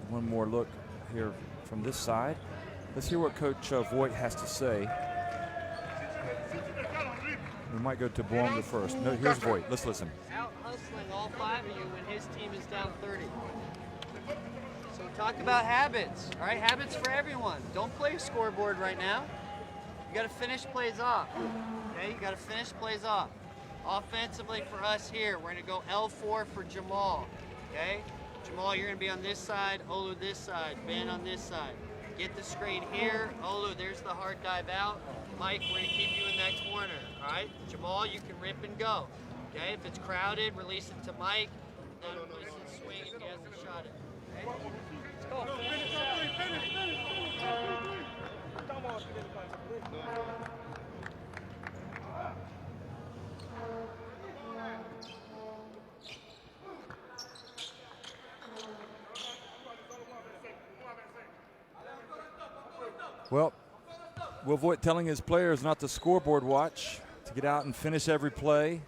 One more look here from this side. Let's hear what Coach Voigt has to say. We might go to Boanga first. No, here's Voigt. Let's listen. Out hustling all 5 of you when his team is down 30. So talk about habits, all right? Habits for everyone. Don't play scoreboard right now. You got to finish plays off, okay? You got to finish plays off. Offensively for us here, we're going to go L4 for Jamal, okay? Jamal, you're going to be on this side, Olu this side, Ben on this side. Get the screen here. Olu, there's the hard dive out. Mike, we're going to keep you in that corner, all right? Jamal, you can rip and go, okay? If it's crowded, release it to Mike. Then release it, swing if he hasn't shot it, okay? Let's go. Well, Will Voigt telling his players not to scoreboard watch, to get out and finish every play.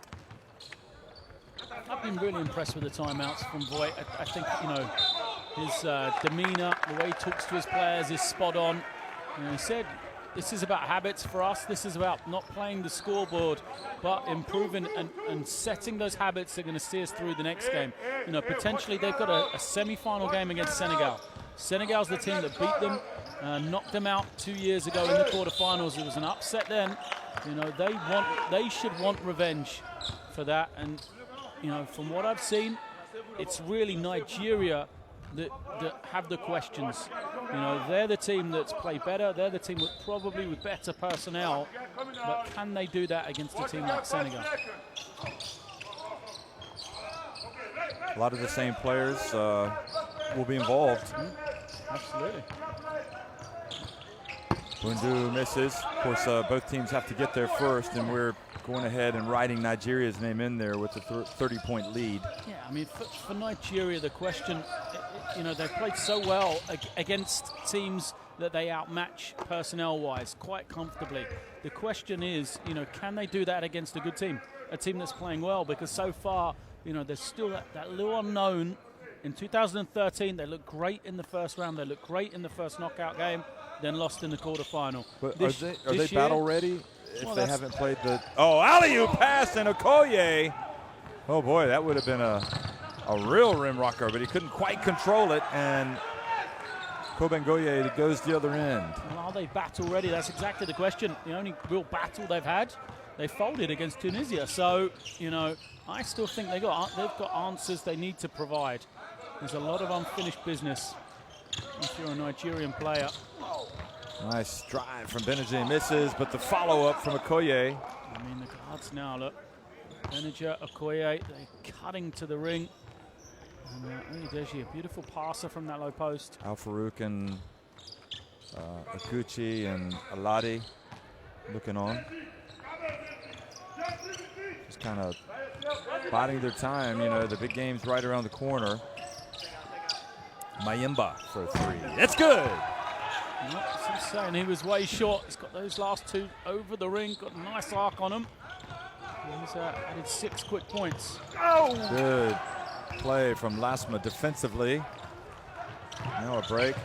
I've been really impressed with the timeouts from Voigt. I think, you know, his demeanor, the way he talks to his players is spot on. You know, he said, this is about habits for us. This is about not playing the scoreboard, but improving and setting those habits that are going to see us through the next game. You know, potentially they've got a semi-final game against Senegal. Senegal's the team that beat them, knocked them out 2 years ago in the quarterfinals. It was an upset then. You know, they should want revenge for that. And, you know, from what I've seen, it's really Nigeria that have the questions. You know, they're the team that's played better. They're the team probably with better personnel. But can they do that against a team like Senegal? A lot of the same players will be involved. Absolutely. Bundu misses. Of course, both teams have to get there first, and we're going ahead and writing Nigeria's name in there with the 30-point lead. Yeah, I mean, for Nigeria, the question, you know, they've played so well against teams that they outmatch personnel-wise quite comfortably. The question is, you know, can they do that against a good team, a team that's playing well? Because so far, you know, there's still that little unknown. In 2013, they looked great in the first round. They looked great in the first knockout game, then lost in the quarterfinal. But are they year, battle ready if well, they haven't played the... Oh, alley-oop pass and Okoye. Oh, boy, that would have been a real rim rocker, but he couldn't quite control it, and Kobengoye goes the other end. Well, are they battle ready? That's exactly the question. The only real battle they've had, they folded against Tunisia. So, you know, I still think they've got answers they need to provide. There's a lot of unfinished business if you're a Nigerian player. Nice drive from Benninger, misses, but the follow-up from Okoye. I mean, the guards now, look. Benninger, Okoye, they're cutting to the ring. And Deji, a beautiful passer from that low post. Al Farouk and Akuchi and Aladi looking on. Just kind of biding their time, you know, the big game's right around the corner. Mayamba for a three. That's good. That's insane. He was way short. He's got those last two over the ring. Got a nice arc on him. He's added 6 quick points. Oh! Good play from Lasma defensively. Now a break.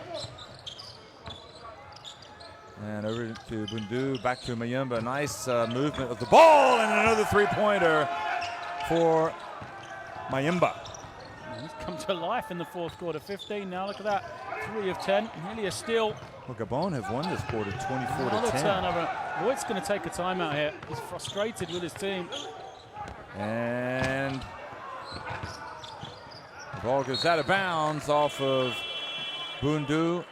And over to Bundu, back to Mayamba. Nice movement of the ball, and another three-pointer for Mayamba. He's come to life in the fourth quarter. 15 now, look at that. 3 of 10, nearly a steal. Well, Gabon have won this quarter 24-10. Another turnover. Voigt's going to take a timeout here. He's frustrated with his team. And The ball goes out of bounds off of Bundu.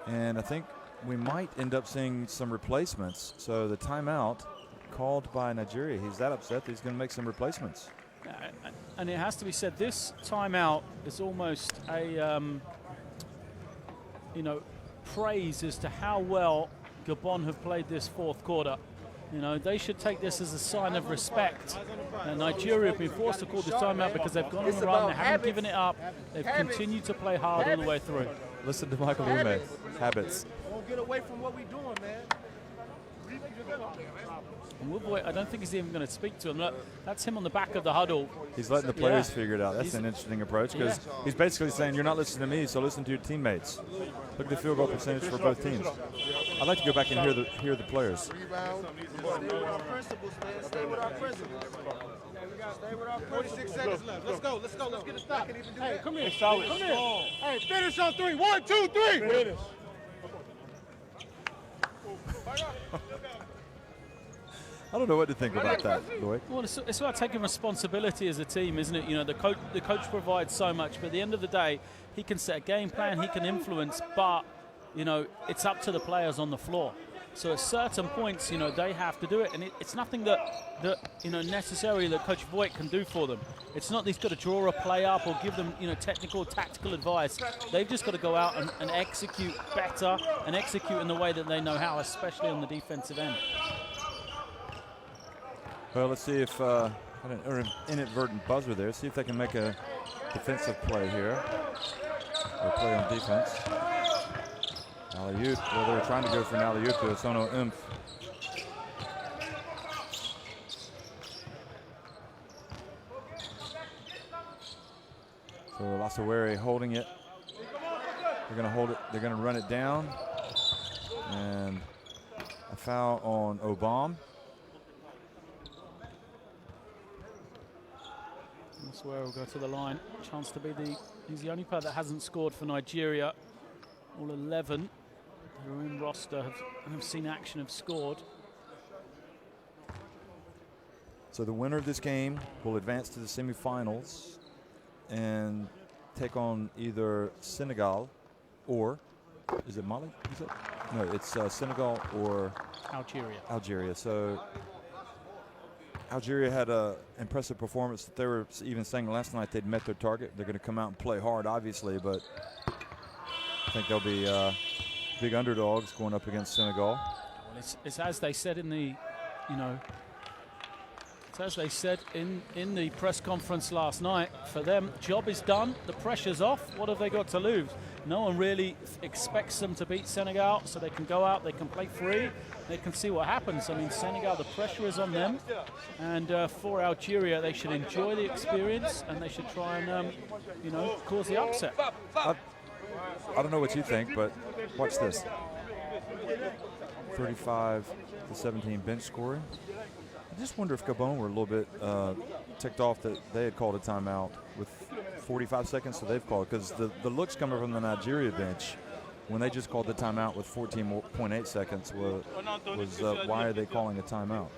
And I think we might end up seeing some replacements. So the timeout called by Nigeria. He's that upset that he's going to make some replacements. And it has to be said, this timeout is almost a, praise as to how well Gabon have played this fourth quarter. They should take this as a sign of respect. Nigeria have been forced to call this timeout because they've gone on the run. They haven't given it up. They've continued to play hard all the way through. Listen to Michael Lume. Habits. Don't get away from what we're doing, man. And Woodboy, I don't think he's even going to speak to him. Look, that's him on the back of the huddle. He's letting the players figure it out. That's an interesting approach because he's basically saying, you're not listening to me, so listen to your teammates. Look at the field goal percentage for both teams. I'd like to go back and hear the players. Stay with our principles, man. Stay with our principles. Stay with our 46 seconds left. Let's go. Let's get a stop. Hey, come here. Come here. Hey, finish on 3. 1, 2, 3. Finish. I don't know what to think about that, Lloyd. Well, it's about taking responsibility as a team, isn't it? The coach provides so much, but at the end of the day, he can set a game plan, he can influence, but it's up to the players on the floor. So at certain points, they have to do it, and it's nothing that necessarily that Coach Voigt can do for them. It's not that he's got to draw a play up or give them technical, tactical advice. They've just got to go out and execute better and execute in the way that they know how, especially on the defensive end. Well, let's see if an inadvertent buzzer there. See if they can make a defensive play here. Or play on defense. Alley-oop. Well, they were trying to go for an alley-oop to Osono Imf. So Lasawere holding it. They're going to hold it. They're going to run it down. And a foul on Obam. Lasawere will go to the line. Chance to be he's the only player that hasn't scored for Nigeria. All 11 who are in roster have seen action, have scored. So the winner of this game will advance to the semifinals and take on either Senegal or, is it Mali? Is it? No, it's Senegal or Algeria. So Algeria had an impressive performance. They were even saying last night they'd met their target. They're going to come out and play hard, obviously, but I think they'll be big underdogs going up against Senegal. Well, it's as they said in the, it's as they said in the press conference last night. For them, job is done. The pressure's off. What have they got to lose? No one really expects them to beat Senegal, so they can go out, they can play free, they can see what happens. I mean, Senegal, the pressure is on them, and for Algeria, they should enjoy the experience and they should try and, cause the upset. I don't know what you think, but watch this. 35-17 bench scoring. I just wonder if Gabon were a little bit ticked off that they had called a timeout with 45 seconds, so they've called, because the looks coming from the Nigeria bench when they just called the timeout with 14.8 seconds was why are they calling a timeout?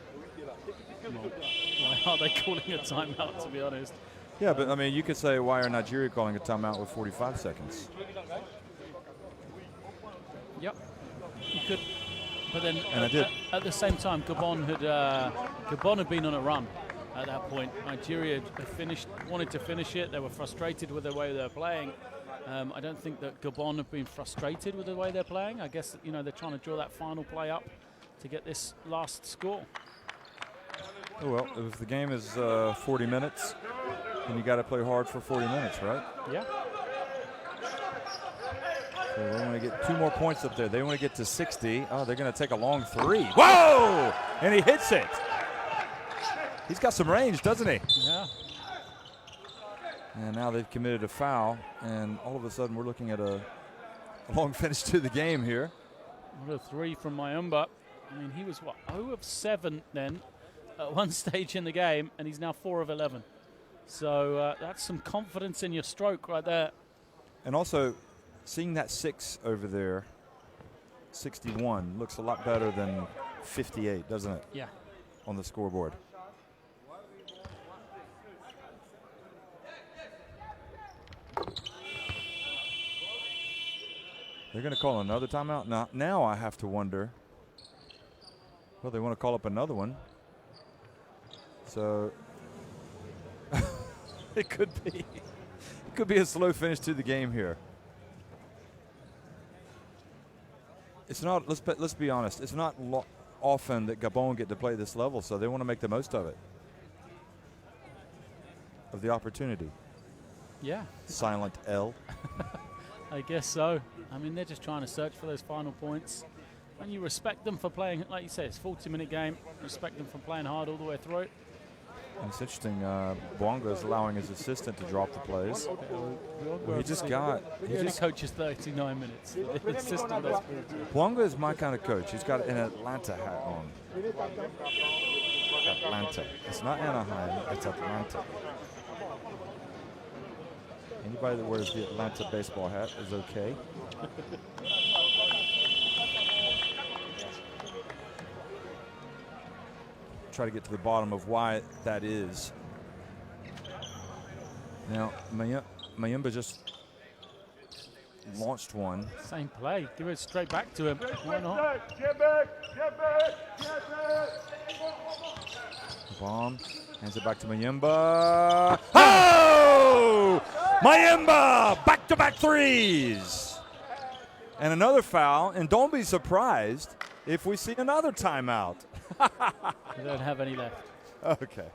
Why are they calling a timeout, to be honest? Yeah, but I mean, you could say, why are Nigeria calling a timeout with 45 seconds? Yep, you could. But then at the same time, Gabon had been on a run at that point. Nigeria had wanted to finish it. They were frustrated with the way they were playing. I don't think that Gabon have been frustrated with the way they're playing. I guess they're trying to draw that final play up to get this last score. Oh, well, if the game is 40 minutes, then you got to play hard for 40 minutes, right? Yeah. So they want to get 2 more points up there. They want to get to 60. Oh, they're going to take a long 3. Whoa! And he hits it. He's got some range, doesn't he? Yeah. And now they've committed a foul, and all of a sudden we're looking at a long finish to the game here. What a 3 from Mayumba. I mean, he was, 0 of 7 then at one stage in the game, and he's now 4 of 11. So that's some confidence in your stroke right there. And also, seeing that 6 over there, 61, looks a lot better than 58, doesn't it? Yeah. On the scoreboard. They're going to call another timeout. Now I have to wonder. Well, they want to call up another one. So it could be a slow finish to the game here. It's not. Let's be honest. It's not often that Gabon get to play this level, so they want to make the most of it, of the opportunity. Yeah. Silent L. I guess so. I mean, they're just trying to search for those final points. And you respect them for playing, like you said, it's a 40-minute game. Respect them for playing hard all the way through. And it's interesting, Bwanga is allowing his assistant to drop the plays. Well, he just got... He only coaches 39 minutes. The assistant does 40. Bwanga is my kind of coach. He's got an Atlanta hat on. Atlanta. It's not Anaheim, it's Atlanta. Anybody that wears the Atlanta baseball hat is okay. Try to get to the bottom of why that is. Now, Mayumba just launched one. Same play. Give it straight back to him. Why not? Get back! Bomb. Hands it back to Mayumba. Oh! Mayumba! Back-to-back threes. And another foul. And don't be surprised if we see another timeout. We don't have any left. Okay.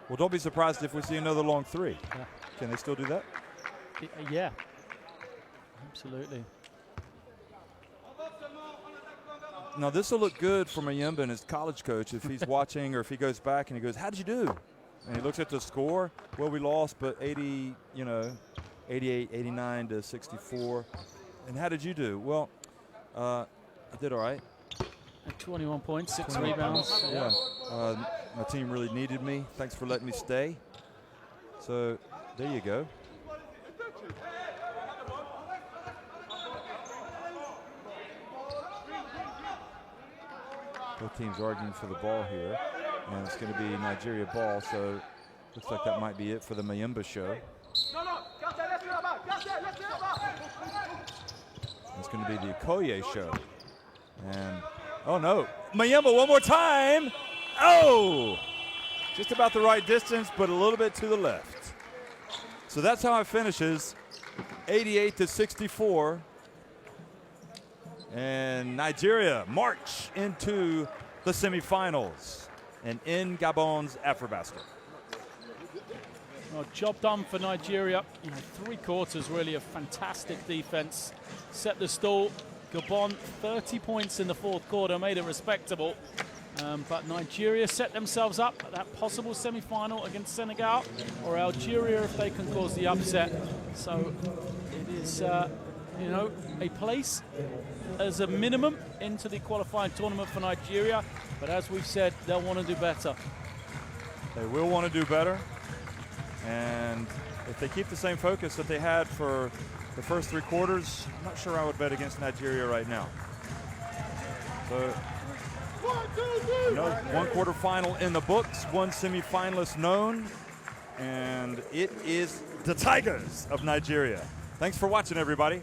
Well, don't be surprised if we see another long three. Yeah. Can they still do that? Yeah. Absolutely. Now, this will look good for Mayumba and his college coach if he's watching or if he goes back and he goes, how did you do? And he looks at the score. Well, we lost, but 88, 89 to 64. And how did you do? Well, I did all right. 21 points, 6 rebounds. Yeah. My team really needed me. Thanks for letting me stay. So there you go. Both teams arguing for the ball here. And it's going to be Nigeria ball, so looks like that might be it for the Mayumba show. It's going to be the Okoye show. And, oh no, Mayumba one more time. Oh! Just about the right distance, but a little bit to the left. So that's how it finishes, 88 to 64. And Nigeria march into the semifinals and in Gabon's AfroBasket. Well, job done for Nigeria. 3 quarters really of fantastic defense. Set the stall. Gabon 30 points in the 4th quarter, made it respectable. But Nigeria set themselves up at that possible semi-final against Senegal or Algeria if they can cause the upset. So it is, a place as a minimum into the qualifying tournament for Nigeria. But as we've said, they'll want to do better. They will want to do better. And if they keep the same focus that they had for the first 3 quarters, I'm not sure I would bet against Nigeria right now. So, one quarterfinal in the books, 1 semifinalist known, and it is the Tigers of Nigeria. Thanks for watching, everybody.